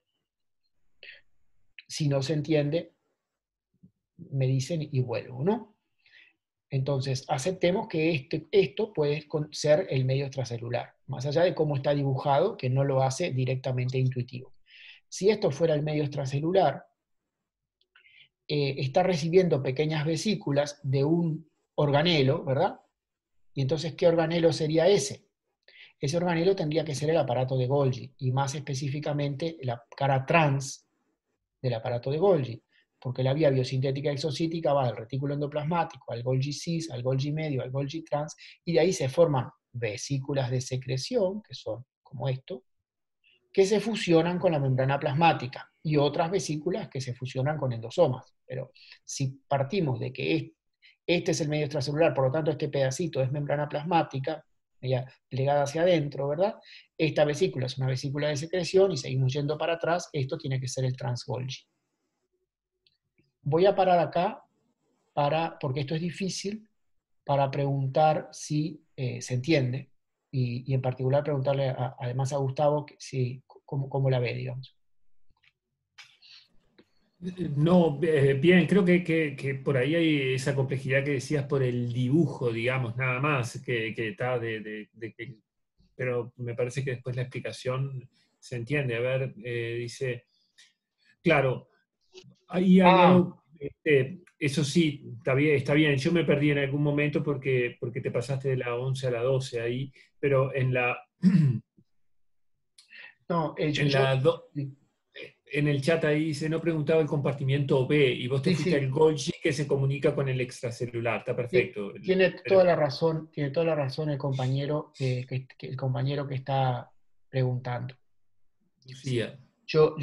Si no se entiende, me dicen y vuelvo, ¿no? Entonces, aceptemos que esto puede ser el medio extracelular, más allá de cómo está dibujado, que no lo hace directamente intuitivo. Si esto fuera el medio extracelular, está recibiendo pequeñas vesículas de un organelo, ¿verdad? Y entonces, ¿qué organelo sería ese? Ese organelo tendría que ser el aparato de Golgi, y más específicamente la cara trans del aparato de Golgi, porque la vía biosintética exocítica va del retículo endoplasmático al Golgi cis, al Golgi medio, al Golgi trans, y de ahí se forman vesículas de secreción, que son como esto, que se fusionan con la membrana plasmática, y otras vesículas que se fusionan con endosomas. Pero si partimos de que este es el medio extracelular, por lo tanto este pedacito es membrana plasmática, plegada hacia adentro, ¿verdad? Esta vesícula es una vesícula de secreción, y seguimos yendo para atrás, esto tiene que ser el trans-Golgi. Voy a parar acá, porque esto es difícil, para preguntar si se entiende, y en particular preguntarle además a Gustavo cómo la ve, digamos.
No, bien, creo que por ahí hay esa complejidad que decías por el dibujo, digamos, nada más, que está pero me parece que después la explicación se entiende. A ver, dice, claro, hay algo, eso sí, está bien, yo me perdí en algún momento porque te pasaste de la 11 a la 12 ahí, pero en la...
No,
en el chat ahí dice, no preguntaba el compartimiento B, y vos te fuiste al Golgi que se comunica con el extracelular, está perfecto.
Tiene toda la razón el compañero, el compañero que está preguntando.
Lucía.
Yo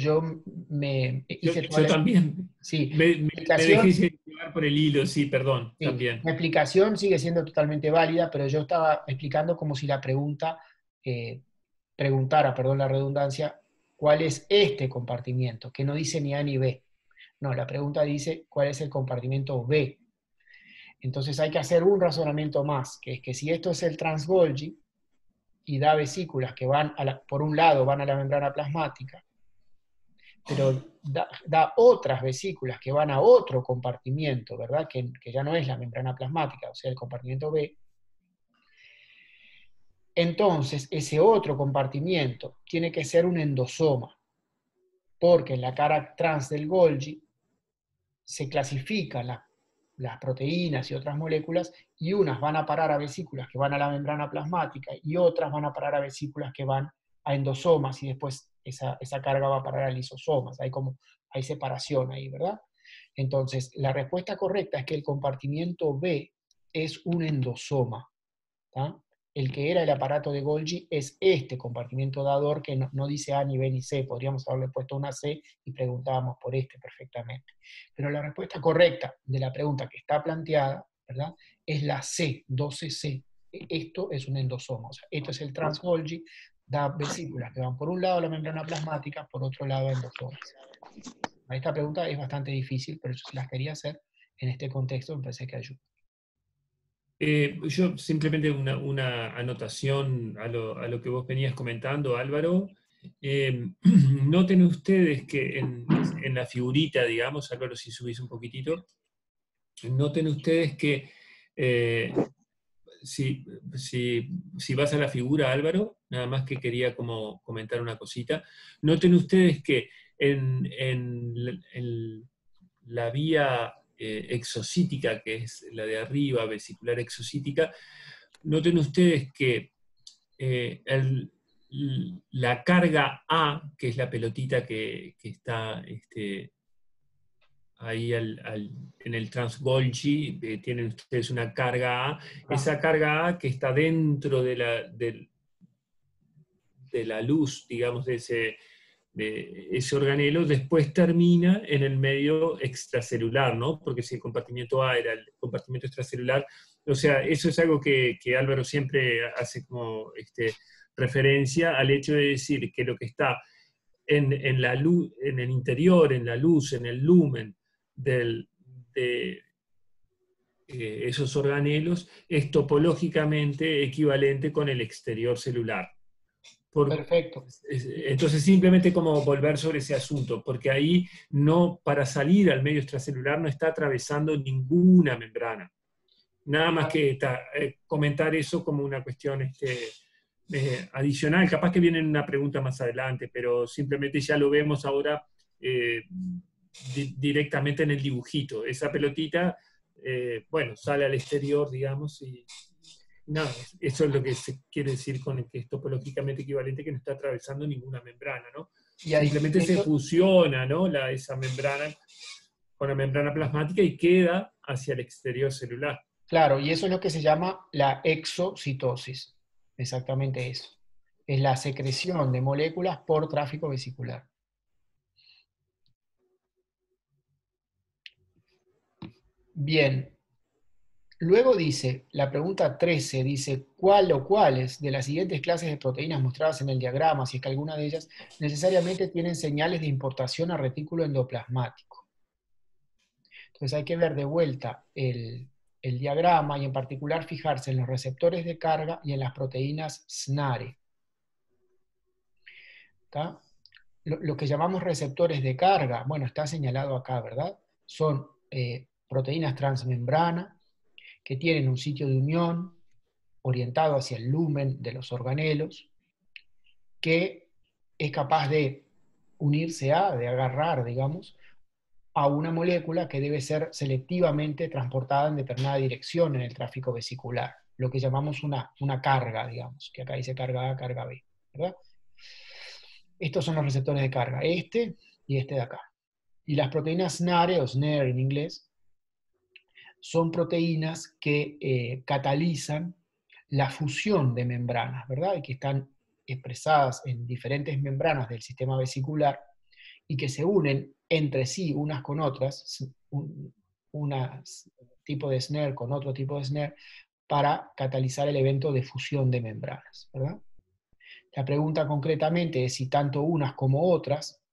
me hice toda
Yo
la...
también
Sí,
me dejé llevar por el hilo, sí, perdón,
sí,
también.
la explicación sigue siendo totalmente válida, pero yo estaba explicando como si la preguntara, perdón la redundancia, ¿cuál es este compartimiento? Que no dice ni A ni B. No, la pregunta dice, ¿cuál es el compartimento B? Entonces hay que hacer un razonamiento más, que es que si esto es el Trans-Golgi y da vesículas que van, por un lado, van a la membrana plasmática, pero da otras vesículas que van a otro compartimiento, ¿verdad? Que ya no es la membrana plasmática, o sea, el compartimento B. Entonces, ese otro compartimiento tiene que ser un endosoma, porque en la cara trans del Golgi se clasifican las proteínas y otras moléculas, y unas van a parar a vesículas que van a la membrana plasmática, y otras van a parar a vesículas que van a endosomas, y después esa carga va a parar a lisosomas. Hay separación ahí, ¿verdad? Entonces, la respuesta correcta es que el compartimiento B es un endosoma. ¿Tá? El que era el aparato de Golgi es este compartimento dador que no dice A, ni B, ni C. Podríamos haberle puesto una C y preguntábamos por este perfectamente. Pero la respuesta correcta de la pregunta que está planteada, ¿verdad?, es la C, 12C. Esto es un endosoma. O sea, esto es el trans-Golgi, da vesículas que van por un lado a la membrana plasmática, por otro lado a endosomas. Esta pregunta es bastante difícil, pero yo se las quería hacer en este contexto, me parece que ayuda.
Yo simplemente una anotación a lo que vos venías comentando, Álvaro. Noten ustedes que en la figurita, digamos, Álvaro, si subís un poquitito, noten ustedes que si vas a la figura, Álvaro, nada más que quería como comentar una cosita, noten ustedes que en la vía exocítica, que es la de arriba, vesicular exocítica, noten ustedes que la carga A, que es la pelotita que está ahí en el Trans-Golgi, tienen ustedes una carga A, esa carga A que está dentro de la luz, digamos, de ese organelo, después termina en el medio extracelular, ¿no? Porque si el compartimiento A era el compartimiento extracelular, o sea, eso es algo que Álvaro siempre hace como referencia al hecho de decir que lo que está en la luz, en el interior, en la luz, en el lumen de esos organelos, es topológicamente equivalente con el exterior celular.
Perfecto.
Entonces, simplemente como volver sobre ese asunto, porque ahí para salir al medio extracelular no está atravesando ninguna membrana. Nada más que comentar eso como una cuestión adicional. Capaz que viene una pregunta más adelante, pero simplemente ya lo vemos ahora directamente en el dibujito. Esa pelotita, bueno, sale al exterior, digamos, y nada, eso es lo que se quiere decir con que es topológicamente equivalente, que no está atravesando ninguna membrana, ¿no?
Y ahí,
Simplemente se fusiona, ¿no? esa membrana con la membrana plasmática y queda hacia el exterior celular.
claro, y eso es lo que se llama la exocitosis. Exactamente eso. Es la secreción de moléculas por tráfico vesicular. Bien. Luego dice, la pregunta 13 dice, ¿cuál o cuáles de las siguientes clases de proteínas mostradas en el diagrama, si es que alguna de ellas, necesariamente tienen señales de importación a retículo endoplasmático? Entonces hay que ver de vuelta el diagrama y en particular fijarse en los receptores de carga y en las proteínas SNARE. ¿Tá? Lo que llamamos receptores de carga, bueno, está señalado acá, ¿verdad? Son proteínas transmembrana que tienen un sitio de unión orientado hacia el lumen de los organelos, que es capaz de unirse de agarrar, digamos, a una molécula que debe ser selectivamente transportada en determinada dirección en el tráfico vesicular, lo que llamamos una carga, digamos, que acá dice carga A, carga B, ¿verdad? Estos son los receptores de carga, este y este de acá. Y las proteínas SNARE, o SNARE en inglés, son proteínas que catalizan la fusión de membranas, ¿verdad? Y que están expresadas en diferentes membranas del sistema vesicular y que se unen entre sí unas con otras, tipo de snare con otro tipo de snare, para catalizar el evento de fusión de membranas, ¿verdad? La pregunta concretamente es si tanto unas como otras,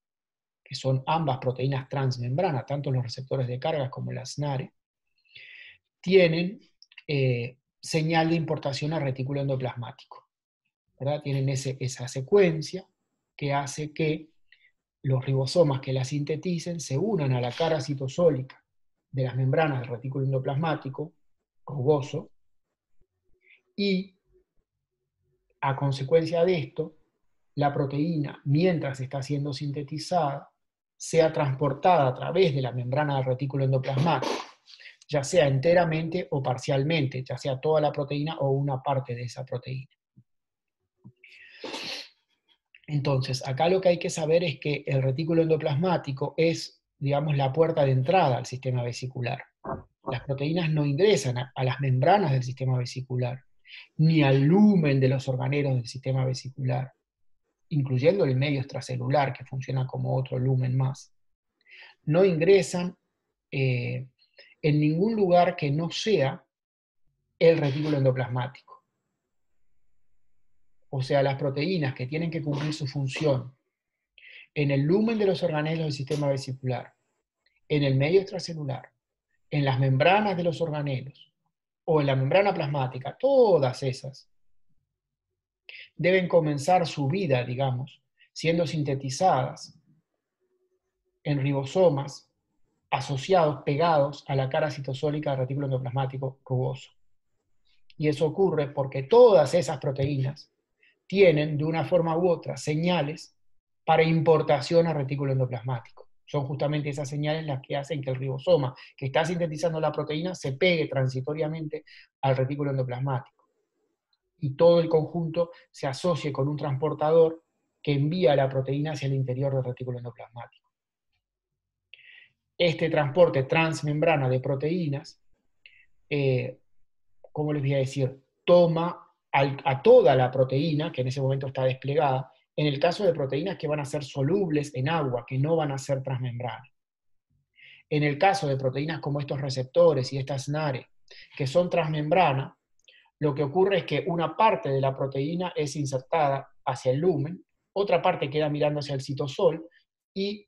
que son ambas proteínas transmembrana, tanto los receptores de cargas como la SNARE, tienen señal de importación al retículo endoplasmático, ¿verdad? Tienen esa secuencia que hace que los ribosomas que la sinteticen se unan a la cara citosólica de las membranas del retículo endoplasmático, rugoso, y a consecuencia de esto, la proteína, mientras está siendo sintetizada, sea transportada a través de la membrana del retículo endoplasmático, ya sea enteramente o parcialmente, ya sea toda la proteína o una parte de esa proteína. Entonces, acá lo que hay que saber es que el retículo endoplasmático es, digamos, la puerta de entrada al sistema vesicular. Las proteínas no ingresan a las membranas del sistema vesicular, ni al lumen de los organelos del sistema vesicular, incluyendo el medio extracelular, que funciona como otro lumen más. No ingresan en ningún lugar que no sea el retículo endoplasmático. O sea, las proteínas que tienen que cumplir su función en el lumen de los organelos del sistema vesicular, en el medio extracelular, en las membranas de los organelos, o en la membrana plasmática, todas esas deben comenzar su vida, digamos, siendo sintetizadas en ribosomas asociados, pegados a la cara citosólica del retículo endoplasmático rugoso. Y eso ocurre porque todas esas proteínas tienen, de una forma u otra, señales para importación al retículo endoplasmático. Son justamente esas señales las que hacen que el ribosoma, que está sintetizando la proteína, se pegue transitoriamente al retículo endoplasmático. Y todo el conjunto se asocie con un transportador que envía la proteína hacia el interior del retículo endoplasmático. Este transporte transmembrana de proteínas, ¿cómo les voy a decir? Toma a toda la proteína, que en ese momento está desplegada, en el caso de proteínas que van a ser solubles en agua, que no van a ser transmembrana. En el caso de proteínas como estos receptores y estas SNARE, que son transmembrana, lo que ocurre es que una parte de la proteína es insertada hacia el lumen, otra parte queda mirando hacia el citosol, y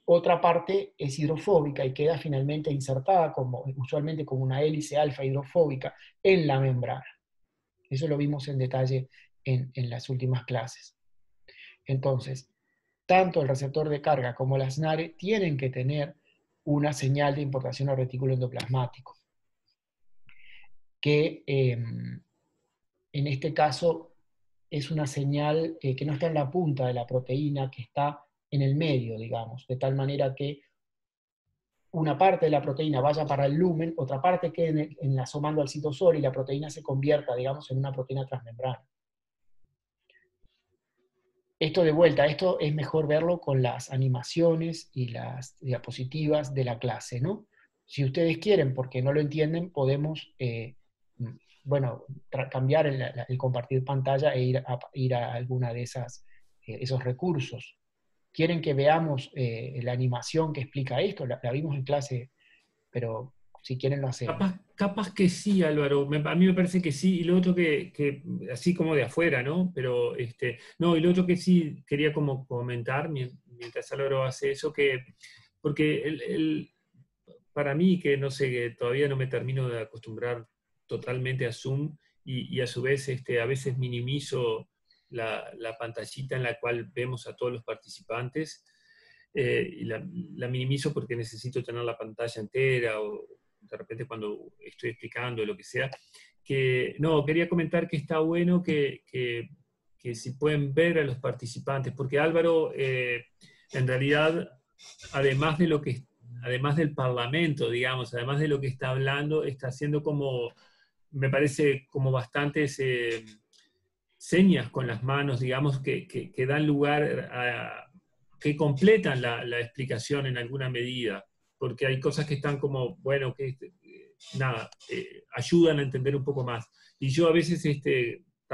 otra parte es hidrofóbica y queda finalmente insertada usualmente como una hélice alfa hidrofóbica en la membrana. Eso lo vimos en detalle en las últimas clases. Entonces, tanto el receptor de carga como la SNARE tienen que tener una señal de importación al retículo endoplasmático, que en este caso es una señal que no está en la punta de la proteína, que está en el medio, digamos, de tal manera que una parte de la proteína vaya para el lumen, otra parte quede asomando al citosol y la proteína se convierta, digamos, en una proteína transmembrana. Esto de vuelta, esto es mejor verlo con las animaciones y las diapositivas de la clase, ¿no? Si ustedes quieren, porque no lo entienden, podemos, bueno, cambiar el compartir pantalla e ir a alguna de esos recursos. ¿Quieren que veamos la animación que explica esto? La vimos en clase, pero si quieren lo hacemos.
Capaz que sí, Álvaro. A mí me parece que sí. Y lo otro que así como de afuera, ¿no? Pero, no, y lo otro que sí quería como comentar, mientras Álvaro hace eso, porque para mí, que no sé, que todavía no me termino de acostumbrar totalmente a Zoom, y a su vez, a veces minimizo la pantallita en la cual vemos a todos los participantes, y la minimizo porque necesito tener la pantalla entera, o de repente cuando estoy explicando lo que sea. No, quería comentar que está bueno que si pueden ver a los participantes, porque Álvaro, en realidad, además del Parlamento, digamos, además de lo que está hablando, está haciendo como, me parece, como bastantes señas con las manos, digamos, que dan lugar que completan la explicación en alguna medida, porque hay cosas que están como, bueno, que nada, ayudan a entender un poco más. Y yo a veces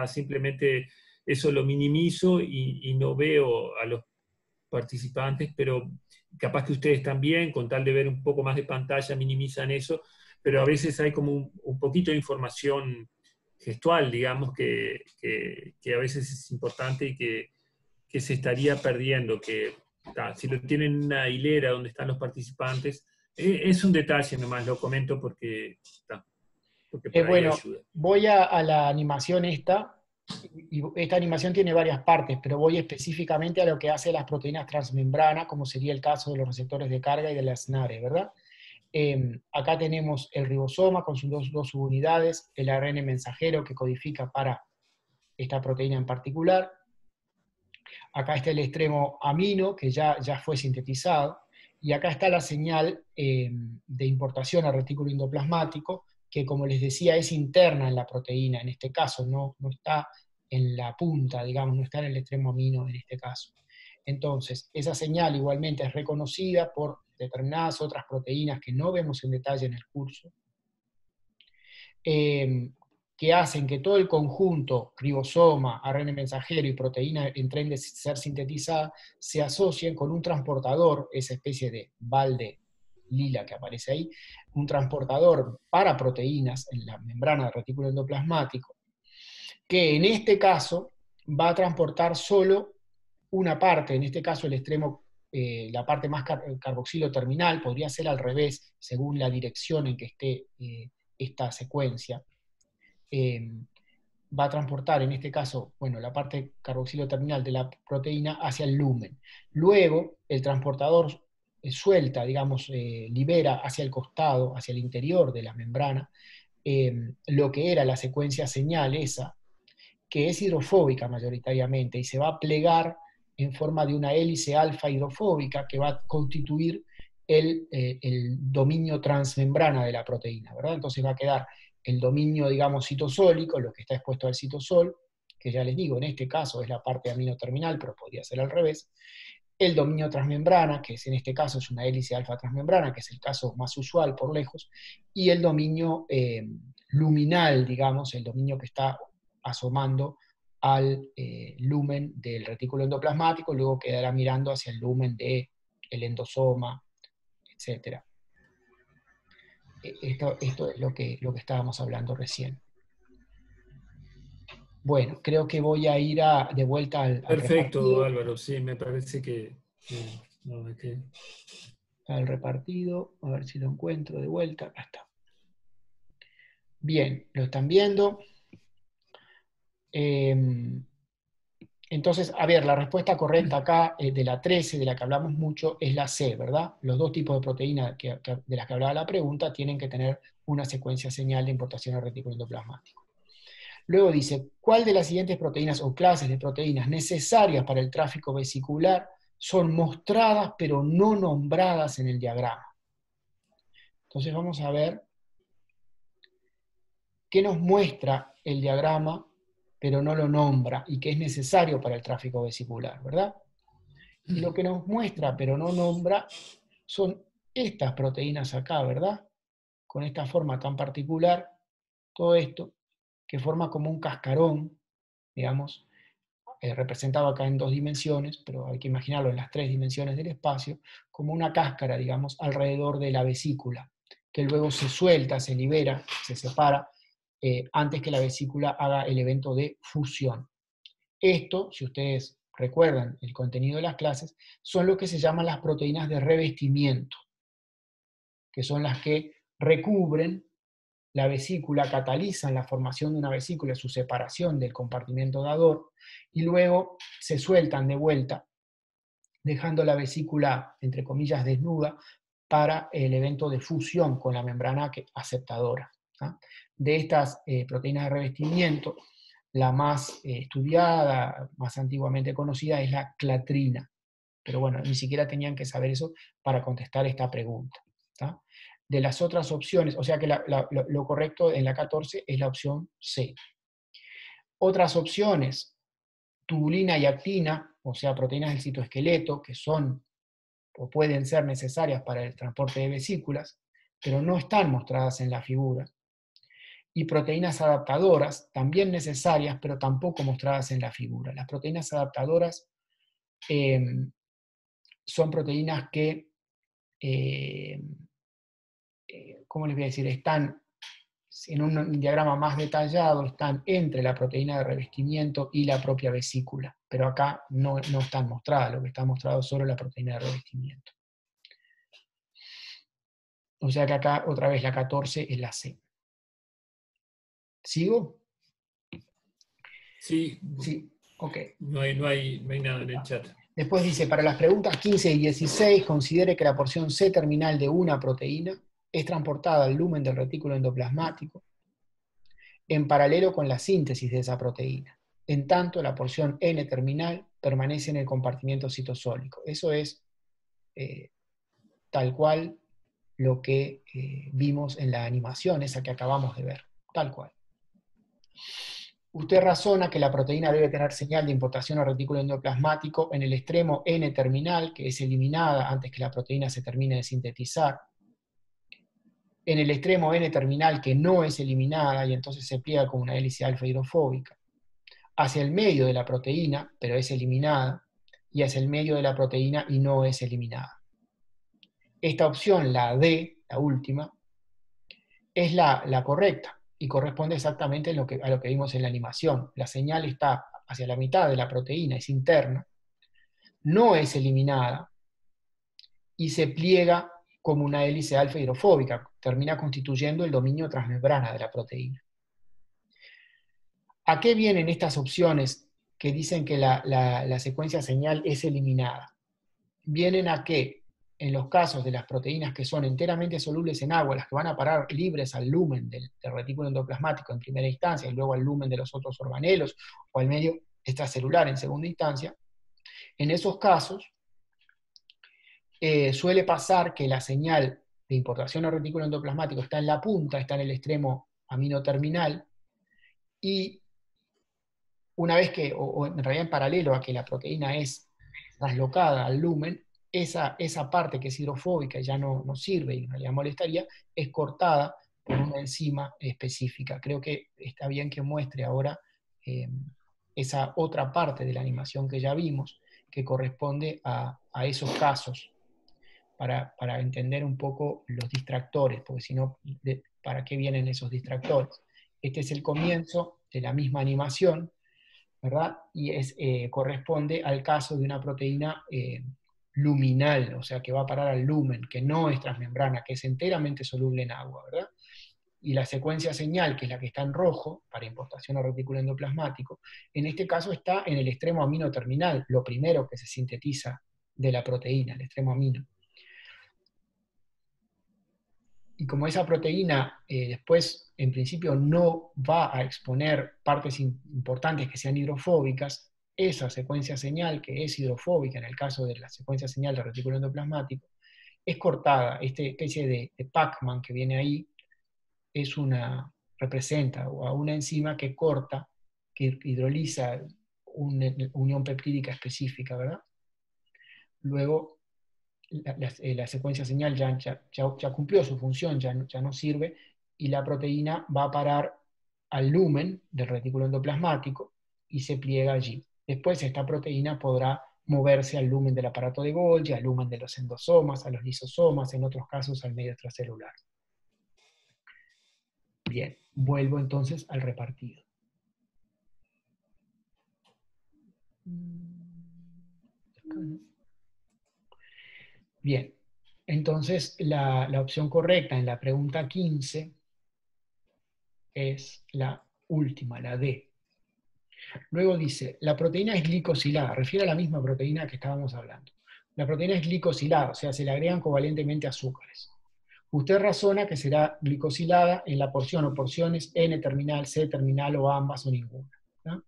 simplemente eso lo minimizo y no veo a los participantes, pero capaz que ustedes también, con tal de ver un poco más de pantalla, minimizan eso, pero a veces hay como un poquito de información gestual, digamos, que a veces es importante y que se estaría perdiendo, que si lo tienen en una hilera donde están los participantes, es un detalle nomás, lo comento porque por ahí
Bueno,
ayuda.
voy a la animación esta, y esta animación tiene varias partes, pero voy específicamente a lo que hace las proteínas transmembrana, como sería el caso de los receptores de carga y de las SNARE, ¿verdad? Acá tenemos el ribosoma con sus dos subunidades, el ARN mensajero que codifica para esta proteína en particular. Acá está el extremo amino, que ya fue sintetizado, y acá está la señal de importación al retículo endoplasmático, que como les decía es interna en la proteína, en este caso no está en la punta, digamos, no está en el extremo amino en este caso. Entonces, esa señal igualmente es reconocida por determinadas otras proteínas que no vemos en detalle en el curso, que hacen que todo el conjunto, ribosoma, ARN mensajero y proteína en tren de ser sintetizada, se asocien con un transportador, esa especie de balde lila que aparece ahí, un transportador para proteínas en la membrana del retículo endoplasmático, que en este caso va a transportar solo una parte, en este caso el extremo, la parte más carboxilo terminal, podría ser al revés, según la dirección en que esté esta secuencia. Va a transportar, en este caso, bueno, la parte carboxilo terminal de la proteína hacia el lumen. Luego, el transportador suelta, digamos, libera hacia el costado, hacia el interior de la membrana, lo que era la secuencia señal esa, que es hidrofóbica mayoritariamente, y se va a plegar en forma de una hélice alfa hidrofóbica que va a constituir el dominio transmembrana de la proteína, ¿verdad? Entonces va a quedar el dominio, digamos, citosólico, lo que está expuesto al citosol, que ya les digo, en este caso es la parte amino terminal, pero podría ser al revés, el dominio transmembrana, que es, en este caso es una hélice alfa transmembrana, que es el caso más usual por lejos, y el dominio luminal, digamos, el dominio que está asomando al lumen del retículo endoplasmático, luego quedará mirando hacia el lumen del endosoma, etc. Esto es lo que estábamos hablando recién. Bueno, creo que voy a ir de vuelta al
Perfecto,
repartido.
Álvaro, sí, me parece que... no,
Al repartido, a ver si lo encuentro de vuelta, acá está. Bien, lo están viendo. Entonces, a ver, la respuesta correcta acá, de la 13, de la que hablamos mucho, es la C, ¿verdad? Los dos tipos de proteínas de las que hablaba la pregunta tienen que tener una secuencia señal de importación al retículo endoplasmático. Luego dice, ¿cuál de las siguientes proteínas o clases de proteínas necesarias para el tráfico vesicular son mostradas pero no nombradas en el diagrama? Entonces vamos a ver qué nos muestra el diagrama pero no lo nombra y que es necesario para el tráfico vesicular, ¿verdad? Y lo que nos muestra pero no nombra son estas proteínas acá, ¿verdad? Con esta forma tan particular, todo esto, que forma como un cascarón, digamos, representado acá en 2 dimensiones, pero hay que imaginarlo en las 3 dimensiones del espacio, como una cáscara, digamos, alrededor de la vesícula, que luego se suelta, se libera, se separa, antes que la vesícula haga el evento de fusión. Esto, si ustedes recuerdan el contenido de las clases, son lo que se llaman las proteínas de revestimiento, que son las que recubren la vesícula, catalizan la formación de una vesícula, su separación del compartimento dador, y luego se sueltan de vuelta, dejando la vesícula, entre comillas, desnuda, para el evento de fusión con la membrana aceptadora. ¿Ah? De estas proteínas de revestimiento, la más estudiada, más antiguamente conocida, es la clatrina. Pero bueno, ni siquiera tenían que saber eso para contestar esta pregunta. ¿Tá? De las otras opciones, o sea que lo correcto en la 14 es la opción C. Otras opciones, tubulina y actina, o sea, proteínas del citoesqueleto, que son o pueden ser necesarias para el transporte de vesículas, pero no están mostradas en la figura. y proteínas adaptadoras, también necesarias, pero tampoco mostradas en la figura. Las proteínas adaptadoras son proteínas que, ¿cómo les voy a decir? Están, en un diagrama más detallado, están entre la proteína de revestimiento y la propia vesícula, pero acá no están mostradas, lo que está mostrado es solo la proteína de revestimiento. O sea que acá otra vez la 14 es la C. ¿Sigo?
Sí,
Sí, ok.
no hay nada en el chat.
Después dice, para las preguntas 15 y 16, considere que la porción C terminal de una proteína es transportada al lumen del retículo endoplasmático en paralelo con la síntesis de esa proteína. En tanto, la porción N terminal permanece en el compartimiento citosólico. Eso es tal cual lo que vimos en la animación, esa que acabamos de ver. Tal cual. Usted razona que la proteína debe tener señal de importación al retículo endoplasmático en el extremo N terminal, que es eliminada antes que la proteína se termine de sintetizar, en el extremo N terminal, que no es eliminada y entonces se pliega como una hélice alfa hidrofóbica, hacia el medio de la proteína, pero es eliminada, y hacia el medio de la proteína y no es eliminada. Esta opción, la D, la última, es la correcta, y corresponde exactamente a lo que vimos en la animación. La señal está hacia la mitad de la proteína, es interna, no es eliminada, y se pliega como una hélice alfa hidrofóbica, termina constituyendo el dominio transmembrana de la proteína. ¿A qué vienen estas opciones que dicen que la secuencia señal es eliminada? Vienen a que, en los casos de las proteínas que son enteramente solubles en agua, las que van a parar libres al lumen del retículo endoplasmático en primera instancia y luego al lumen de los otros organelos o al medio extracelular en segunda instancia, en esos casos suele pasar que la señal de importación al retículo endoplasmático está en la punta, está en el extremo aminoterminal, y una vez que, o en realidad en paralelo a que la proteína es traslocada al lumen, esa parte que es hidrofóbica y ya no sirve y en realidad molestaría, es cortada por una enzima específica. Creo que está bien que muestre ahora esa otra parte de la animación que ya vimos, que corresponde a esos casos, para entender un poco los distractores, porque si no, ¿para qué vienen esos distractores? Este es el comienzo de la misma animación, ¿verdad? Y corresponde al caso de una proteína luminal, o sea, que va a parar al lumen, que no es transmembrana, que es enteramente soluble en agua, ¿verdad? Y la secuencia señal, que es la que está en rojo, para importación al retículo endoplasmático, en este caso está en el extremo amino terminal, lo primero que se sintetiza de la proteína, el extremo amino. Y como esa proteína después, en principio, no va a exponer partes importantes que sean hidrofóbicas, esa secuencia señal, que es hidrofóbica en el caso de la secuencia señal del retículo endoplasmático, es cortada. Esta especie de Pac-Man que viene ahí representa a una enzima que corta, que hidroliza una unión peptídica específica, ¿verdad? Luego, la secuencia señal ya cumplió su función, ya no sirve, y la proteína va a parar al lumen del retículo endoplasmático y se pliega allí. Después esta proteína podrá moverse al lumen del aparato de Golgi, al lumen de los endosomas, a los lisosomas, en otros casos al medio extracelular. Bien, vuelvo entonces al repartido. Bien, entonces la opción correcta en la pregunta 15 es la última, la D. Luego dice, la proteína es glicosilada, refiere a la misma proteína que estábamos hablando. La proteína es glicosilada, o sea, se le agregan covalentemente azúcares. Usted razona que será glicosilada en la porción o porciones N terminal, C terminal o ambas o ninguna, ¿no?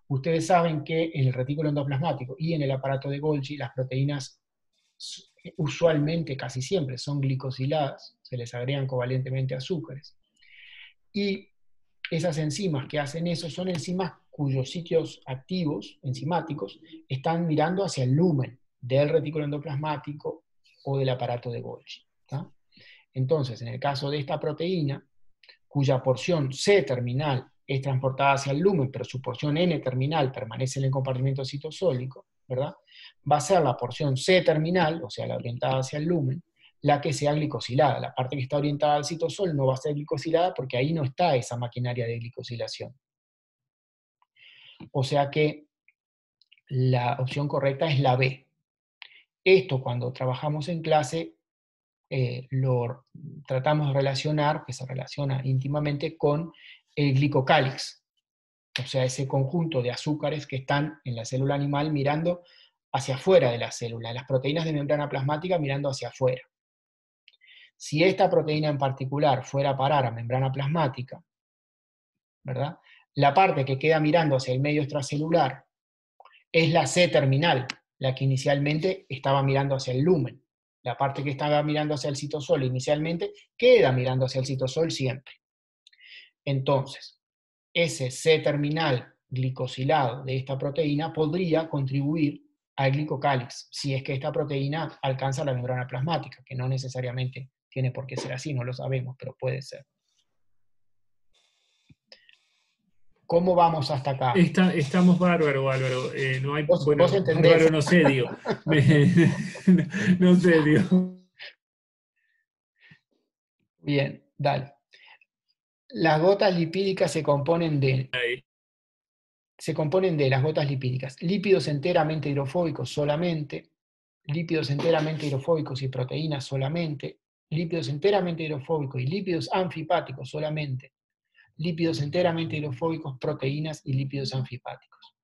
Ustedes saben que en el retículo endoplasmático y en el aparato de Golgi las proteínas usualmente, casi siempre, son glicosiladas, se les agregan covalentemente azúcares. Y esas enzimas que hacen eso son enzimas cuyos sitios activos, enzimáticos, están mirando hacia el lumen del retículo endoplasmático o del aparato de Golgi, ¿tá? Entonces, en el caso de esta proteína, cuya porción C-terminal es transportada hacia el lumen, pero su porción N-terminal permanece en el compartimento citosólico, ¿verdad? Va a ser la porción C-terminal, o sea, la orientada hacia el lumen, la que sea glicosilada. La parte que está orientada al citosol no va a ser glicosilada porque ahí no está esa maquinaria de glicosilación. O sea que la opción correcta es la B. Esto cuando trabajamos en clase lo tratamos de relacionar, que se relaciona íntimamente con el glicocálix, o sea, ese conjunto de azúcares que están en la célula animal mirando hacia afuera de la célula, las proteínas de membrana plasmática mirando hacia afuera. Si esta proteína en particular fuera a parar a membrana plasmática, ¿verdad? La parte que queda mirando hacia el medio extracelular es la C-terminal, la que inicialmente estaba mirando hacia el lumen. La parte que estaba mirando hacia el citosol inicialmente queda mirando hacia el citosol siempre. Entonces, ese C-terminal glicosilado de esta proteína podría contribuir al glicocálix, si es que esta proteína alcanza la membrana plasmática, que no necesariamente tiene por qué ser así, no lo sabemos, pero puede ser. ¿Cómo vamos hasta acá?
Estamos bárbaro, Álvaro. No hay, bueno,
¿Vos entendés?
bárbaro no sé, digo. No sé, digo.
Bien, dale. Las gotas lipídicas se componen de las gotas lipídicas, lípidos enteramente hidrofóbicos solamente, lípidos enteramente hidrofóbicos y proteínas solamente, lípidos enteramente hidrofóbicos y lípidos anfipáticos solamente, lípidos enteramente hidrofóbicos, proteínas y lípidos anfipáticos.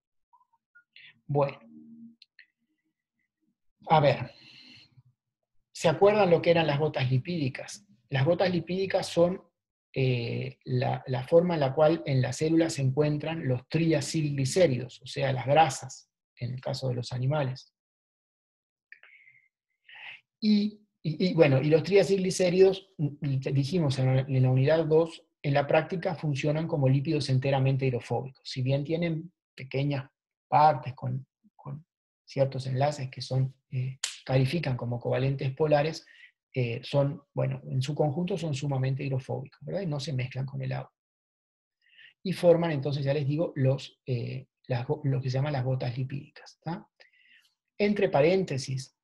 Bueno, a ver, ¿se acuerdan lo que eran las gotas lipídicas? Las gotas lipídicas son la forma en la cual en la célula se encuentran los triacilglicéridos, o sea, las grasas, en el caso de los animales. Y los triacilglicéridos, dijimos en la unidad 2, en la práctica funcionan como lípidos enteramente hidrofóbicos. Si bien tienen pequeñas partes con ciertos enlaces que califican como covalentes polares, en su conjunto son sumamente hidrofóbicos, ¿verdad? Y no se mezclan con el agua. Y forman, entonces, ya les digo, lo que se llaman las gotas lipídicas. ¿Tá? Entre paréntesis,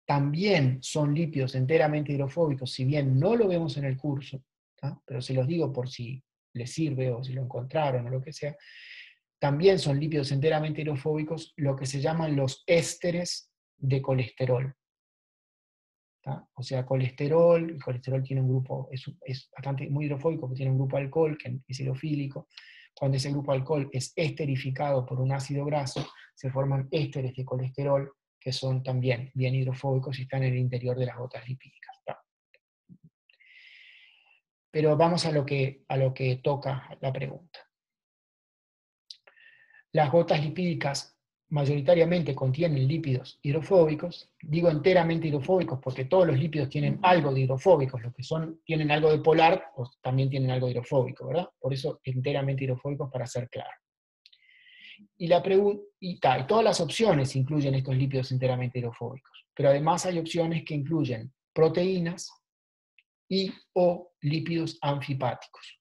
también son lípidos enteramente hidrofóbicos, si bien no lo vemos en el curso, ¿tá? Pero se los digo por si les sirve o si lo encontraron o lo que sea, también son lípidos enteramente hidrofóbicos lo que se llaman los ésteres de colesterol. ¿Tá? O sea, el colesterol tiene un grupo, es bastante muy hidrofóbico, porque tiene un grupo de alcohol que es hidrofílico. Cuando ese grupo de alcohol es esterificado por un ácido graso, se forman ésteres de colesterol que son también bien hidrofóbicos y están en el interior de las gotas lipídicas. ¿Tá? Pero vamos a lo que toca la pregunta. Las gotas lipídicas mayoritariamente contienen lípidos hidrofóbicos. Digo enteramente hidrofóbicos porque todos los lípidos tienen algo de hidrofóbicos, los que tienen algo de polar, pues también tienen algo de hidrofóbico, ¿verdad? Por eso enteramente hidrofóbicos, para ser claro. Y todas las opciones incluyen estos lípidos enteramente hidrofóbicos, pero además hay opciones que incluyen proteínas o lípidos anfipáticos.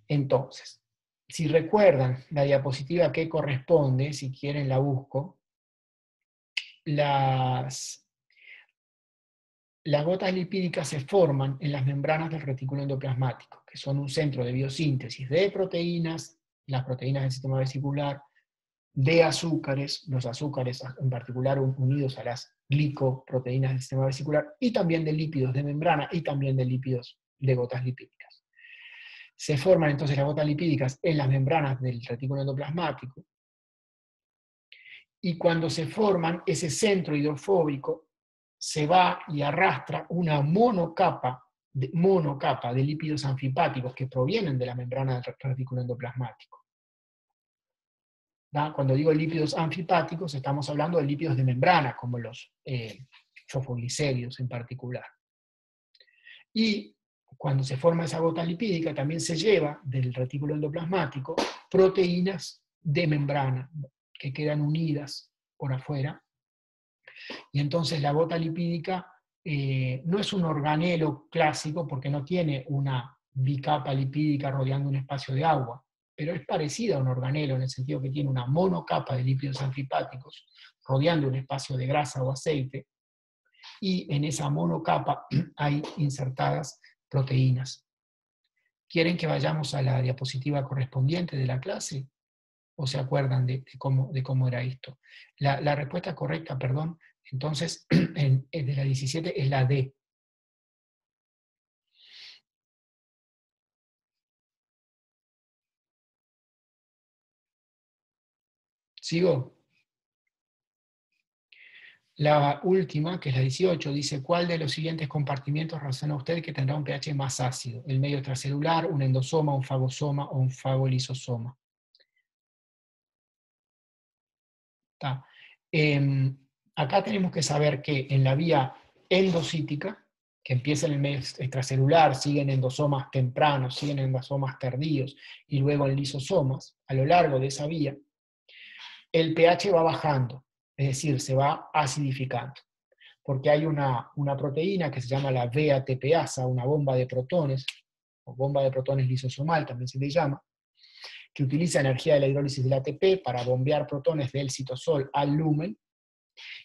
Entonces, si recuerdan la diapositiva que corresponde, si quieren la busco, las gotas lipídicas se forman en las membranas del retículo endoplasmático, que son un centro de biosíntesis de proteínas, las proteínas del sistema vesicular, de azúcares, los azúcares en particular unidos a las glicoproteínas del sistema vesicular, y también de lípidos de membrana y también de lípidos de gotas lipídicas. Se forman entonces las gotas lipídicas en las membranas del retículo endoplasmático, y cuando se forman, ese centro hidrofóbico se va y arrastra una monocapa de lípidos anfipáticos que provienen de la membrana del retículo endoplasmático. ¿Da? Cuando digo lípidos anfipáticos, estamos hablando de lípidos de membrana, como los fosfoglicéridos en particular. Y cuando se forma esa gota lipídica, también se lleva del retículo endoplasmático proteínas de membrana que quedan unidas por afuera. Y entonces la gota lipídica no es un organelo clásico porque no tiene una bicapa lipídica rodeando un espacio de agua, pero es parecida a un organelo en el sentido que tiene una monocapa de lípidos anfipáticos rodeando un espacio de grasa o aceite, y en esa monocapa hay insertadas proteínas. ¿Quieren que vayamos a la diapositiva correspondiente de la clase? ¿O se acuerdan de cómo era esto? La respuesta correcta, perdón, entonces, de la 17 es la D. ¿Sigo? La última, que es la 18, dice, ¿cuál de los siguientes compartimientos razona usted que tendrá un pH más ácido? El medio extracelular, un endosoma, un fagosoma o un fagolisosoma. ¿Está? Acá tenemos que saber que en la vía endocítica, que empieza en el medio extracelular, siguen endosomas tempranos, siguen endosomas tardíos y luego en lisosomas, a lo largo de esa vía, el pH va bajando, es decir, se va acidificando, porque hay una proteína que se llama la VATPasa, una bomba de protones, o bomba de protones lisosomal también se le llama, que utiliza energía de la hidrólisis del ATP para bombear protones del citosol al lumen,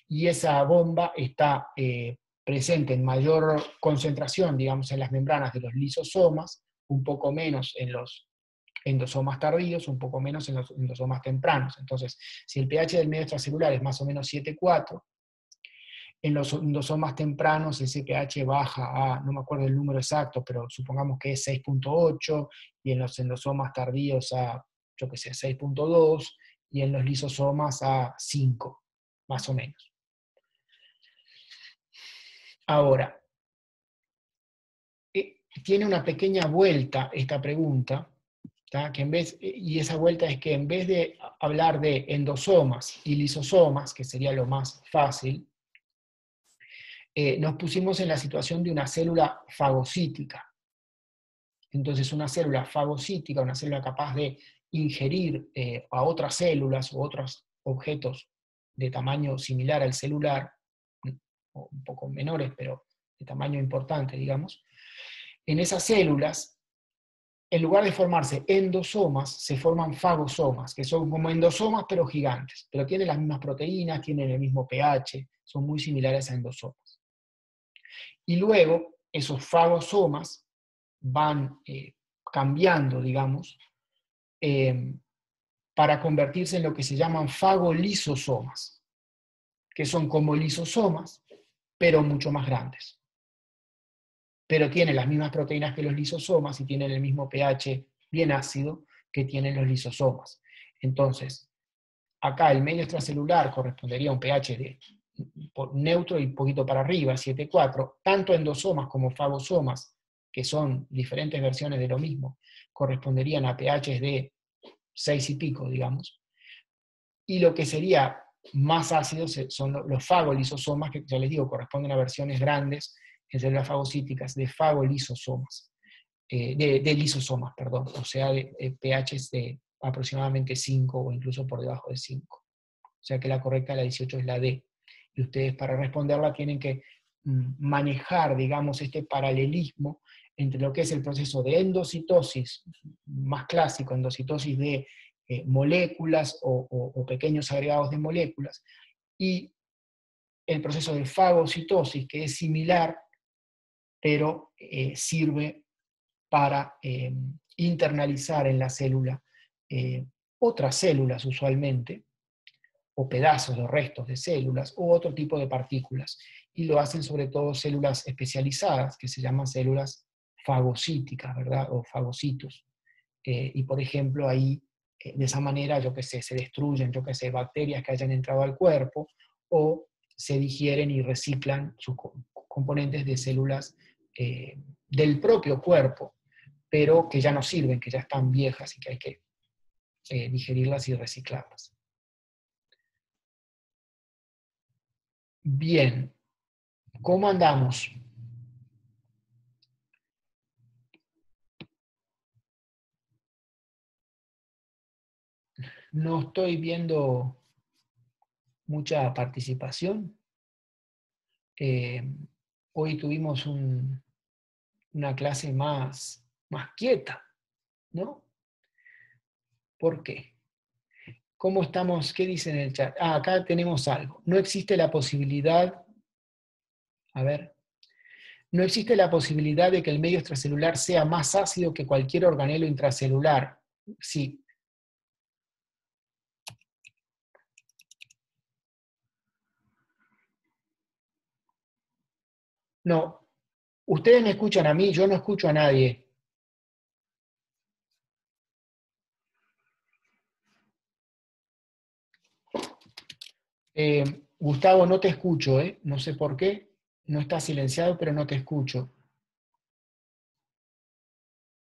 y esa bomba está presente en mayor concentración, digamos, en las membranas de los lisosomas, un poco menos en los endosomas tardíos, un poco menos en los endosomas tempranos. Entonces, si el pH del medio extracelular es más o menos 7,4, en los endosomas tempranos ese pH baja a, no me acuerdo el número exacto, pero supongamos que es 6,8, y en los endosomas tardíos a, yo qué sé, 6,2, y en los lisosomas a 5, más o menos. Ahora, tiene una pequeña vuelta esta pregunta, que y esa vuelta es que en vez de hablar de endosomas y lisosomas, que sería lo más fácil, nos pusimos en la situación de una célula fagocítica. Entonces una célula fagocítica, una célula capaz de ingerir a otras células o otros objetos de tamaño similar al celular, o un poco menores, pero de tamaño importante, digamos, en esas células, en lugar de formarse endosomas, se forman fagosomas, que son como endosomas pero gigantes, pero tienen las mismas proteínas, tienen el mismo pH, son muy similares a endosomas. Y luego, esos fagosomas van cambiando, digamos, para convertirse en lo que se llaman fagolisosomas, que son como lisosomas, pero mucho más grandes. Pero tienen las mismas proteínas que los lisosomas y tienen el mismo pH bien ácido que tienen los lisosomas. Entonces, acá el medio extracelular correspondería a un pH de neutro y un poquito para arriba, 7,4, tanto endosomas como fagosomas, que son diferentes versiones de lo mismo, corresponderían a pHs de 6 y pico, digamos. Y lo que sería más ácido son los fagolisosomas, que ya les digo, corresponden a versiones grandes en células fagocíticas de fagolisosomas, de lisosomas, perdón, o sea, de pHs de aproximadamente 5 o incluso por debajo de 5. O sea que la correcta, la 18, es la D. Y ustedes para responderla tienen que manejar, digamos, este paralelismo entre lo que es el proceso de endocitosis, más clásico, endocitosis de moléculas o pequeños agregados de moléculas, y el proceso de fagocitosis, que es similar, pero sirve para internalizar en la célula otras células usualmente, o pedazos o restos de células, u otro tipo de partículas. Y lo hacen sobre todo células especializadas, que se llaman células fagocíticas, ¿verdad? O fagocitos. Y por ejemplo, ahí, de esa manera, yo qué sé, se destruyen, yo qué sé, bacterias que hayan entrado al cuerpo, o se digieren y reciclan sus componentes de células del propio cuerpo, pero que ya no sirven, que ya están viejas y que hay que digerirlas y reciclarlas. Bien, ¿cómo andamos? No estoy viendo mucha participación. hoy tuvimos una clase más quieta, ¿no? ¿Por qué? ¿Cómo estamos? ¿Qué dice en el chat? Ah, acá tenemos algo. No existe la posibilidad, a ver, no existe la posibilidad de que el medio extracelular sea más ácido que cualquier organelo intracelular. Sí. No, ustedes me escuchan a mí, yo no escucho a nadie. Gustavo, no te escucho, ¿eh? No sé por qué. No está silenciado, pero no te escucho.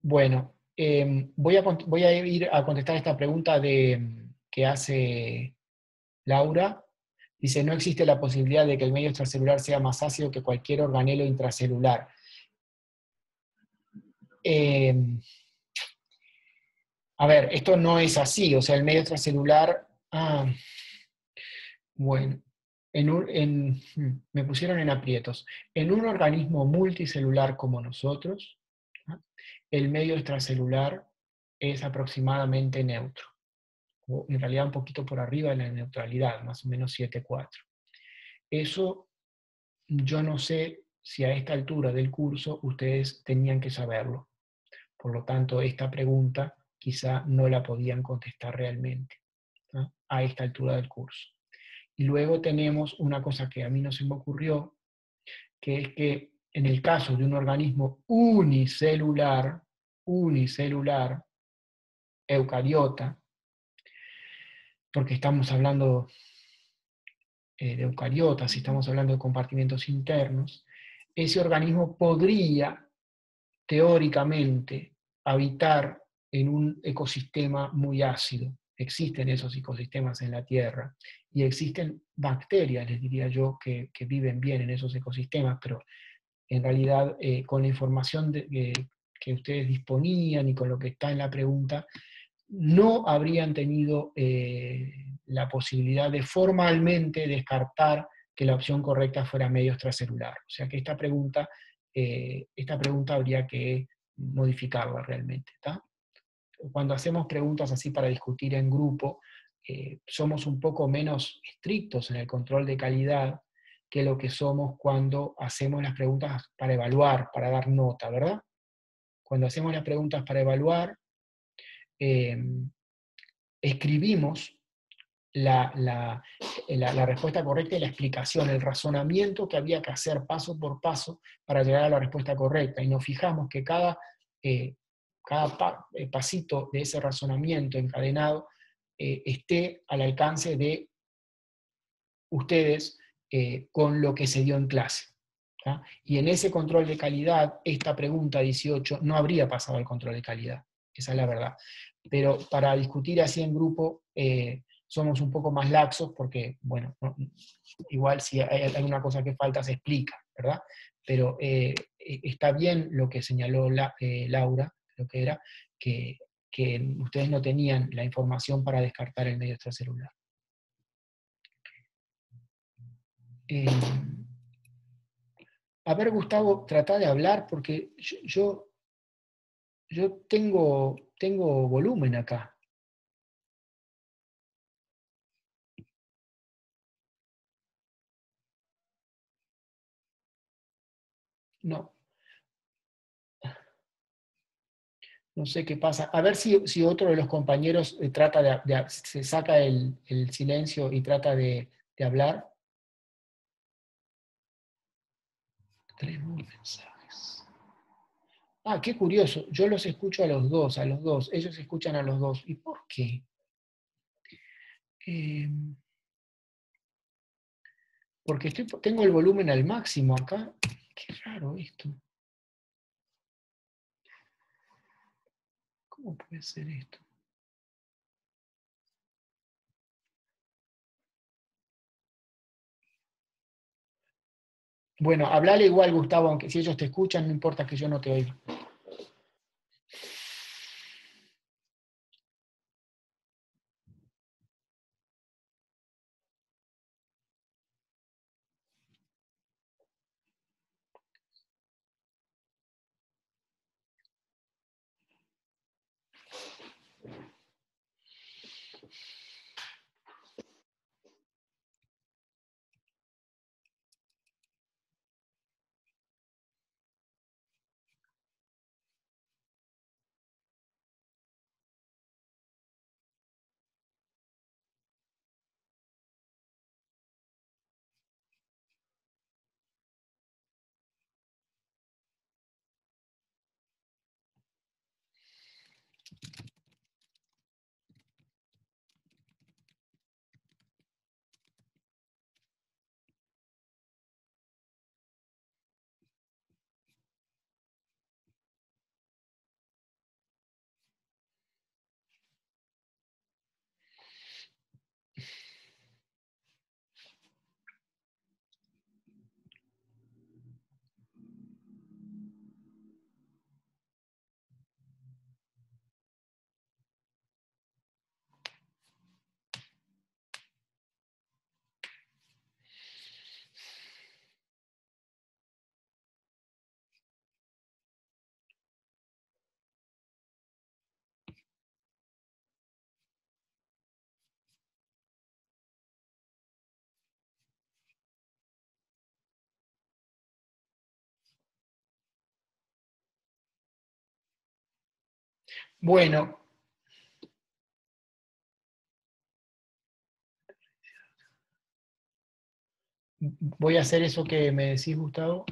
Bueno, voy a ir a contestar esta pregunta que hace Laura. Dice, no existe la posibilidad de que el medio extracelular sea más ácido que cualquier organelo intracelular. A ver, esto no es así, o sea, el medio extracelular... bueno, me pusieron en aprietos. En un organismo multicelular como nosotros, ¿no? El medio extracelular es aproximadamente neutro, o en realidad un poquito por arriba de la neutralidad, más o menos 7,4. Eso yo no sé si a esta altura del curso ustedes tenían que saberlo. Por lo tanto, esta pregunta quizá no la podían contestar realmente, ¿no? A esta altura del curso. Y luego tenemos una cosa que a mí no se me ocurrió, que es que en el caso de un organismo unicelular, eucariota, porque estamos hablando de eucariotas, si estamos hablando de compartimentos internos, ese organismo podría, teóricamente, habitar en un ecosistema muy ácido. Existen esos ecosistemas en la Tierra y existen bacterias, les diría yo, que viven bien en esos ecosistemas, pero en realidad con la información que ustedes disponían y con lo que está en la pregunta, no habrían tenido la posibilidad de formalmente descartar que la opción correcta fuera medio extracelular. O sea que esta pregunta habría que modificarla realmente. ¿Tá? Cuando hacemos preguntas así para discutir en grupo, somos un poco menos estrictos en el control de calidad que lo que somos cuando hacemos las preguntas para evaluar, para dar nota, ¿verdad? Cuando hacemos las preguntas para evaluar, eh, escribimos la respuesta correcta y la explicación, el razonamiento que había que hacer paso por paso para llegar a la respuesta correcta. Y nos fijamos que cada pasito de ese razonamiento encadenado esté al alcance de ustedes con lo que se dio en clase. ¿tá? Y en ese control de calidad, esta pregunta 18 no habría pasado al control de calidad. Esa es la verdad. Pero para discutir así en grupo, somos un poco más laxos porque, bueno, igual si hay alguna cosa que falta se explica, ¿verdad? Pero está bien lo que señaló Laura, lo que era, que ustedes no tenían la información para descartar el medio extracelular. A ver, Gustavo, trata de hablar porque yo tengo volumen acá. No, no sé qué pasa. A ver si otro de los compañeros trata se saca el silencio y trata de hablar. Tenemos mensajes. Ah, qué curioso. Yo los escucho a los dos, a los dos. Ellos escuchan a los dos. ¿Y por qué? Porque tengo el volumen al máximo acá. Qué raro esto. ¿Cómo puede ser esto? Bueno, hablale igual, Gustavo, aunque si ellos te escuchan, no importa que yo no te oiga. Bueno, voy a hacer eso que me decís, Gustavo.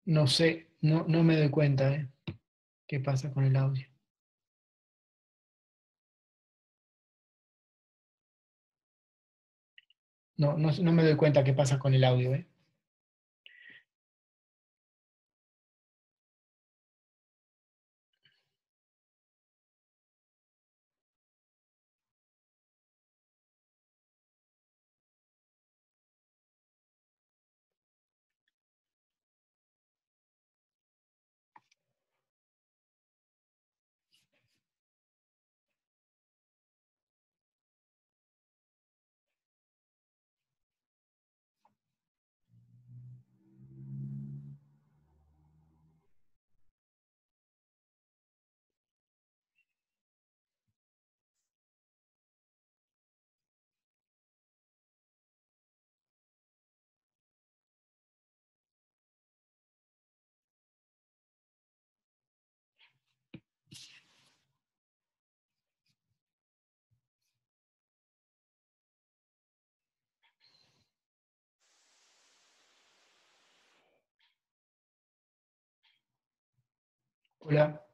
No sé, no me doy cuenta, qué pasa con el audio. No me doy cuenta qué pasa con el audio, Hola.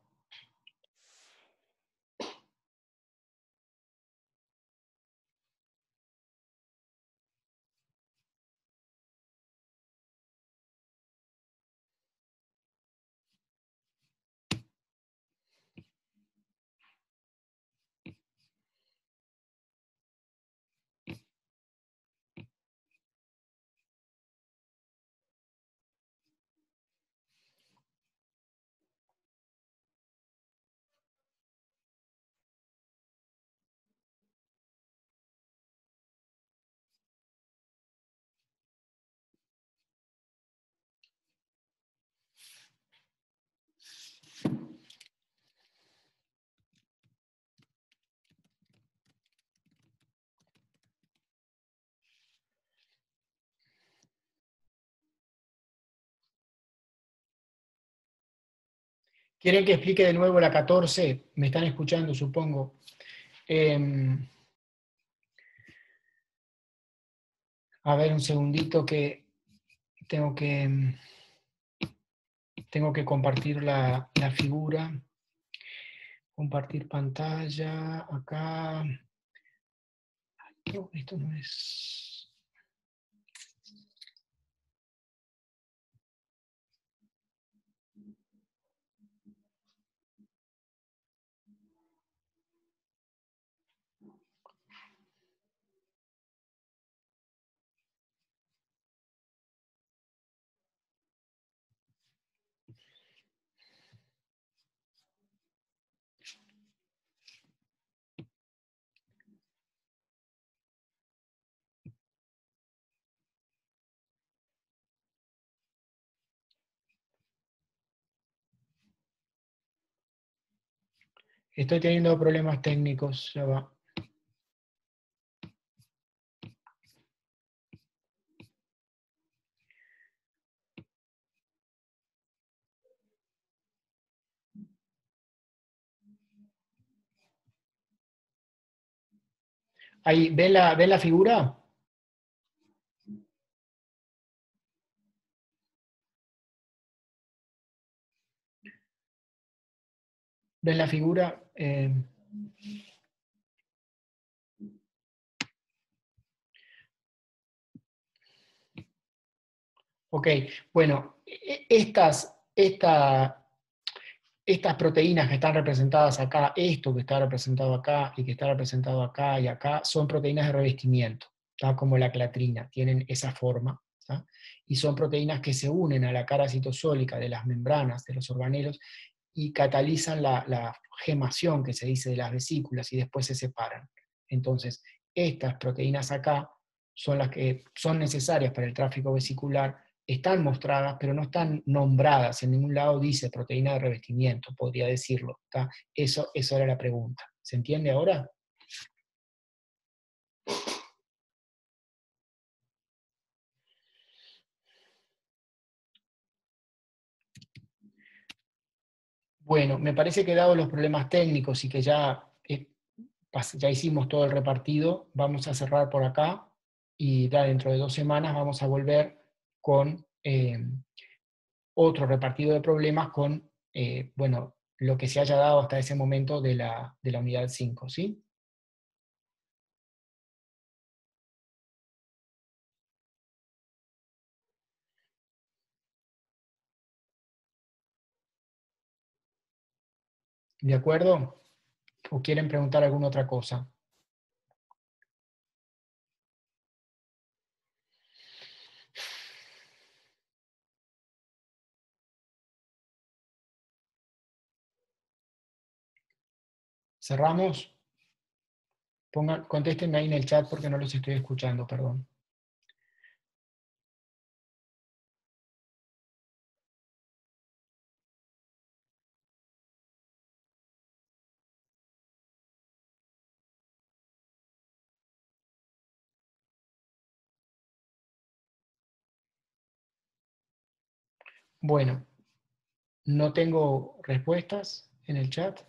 ¿Quieren que explique de nuevo la 14? Me están escuchando, supongo. A ver, un segundito que tengo que, tengo que compartir la figura. Compartir pantalla, acá. No, esto no es... Estoy teniendo problemas técnicos, ya va. Ahí, ¿ven la figura? ¿Ven la figura? Ok, bueno, estas proteínas que están representadas acá, esto que está representado acá y que está representado acá y acá, son proteínas de revestimiento, ¿tá? Como la clatrina, tienen esa forma. ¿tá? Y son proteínas que se unen a la cara citosólica de las membranas de los organelos y catalizan la gemación, que se dice, de las vesículas, y después se separan. Entonces, estas proteínas acá son las que son necesarias para el tráfico vesicular, están mostradas, pero no están nombradas. En ningún lado dice proteína de revestimiento, podría decirlo. ¿Tá? Eso era la pregunta. ¿Se entiende ahora? Bueno, me parece que dados los problemas técnicos y que ya hicimos todo el repartido, vamos a cerrar por acá y ya dentro de 2 semanas vamos a volver con otro repartido de problemas con, bueno, lo que se haya dado hasta ese momento de la unidad 5, ¿sí? ¿De acuerdo? ¿O quieren preguntar alguna otra cosa? ¿Cerramos? Contéstenme ahí en el chat porque no los estoy escuchando, perdón. Bueno, no tengo respuestas en el chat.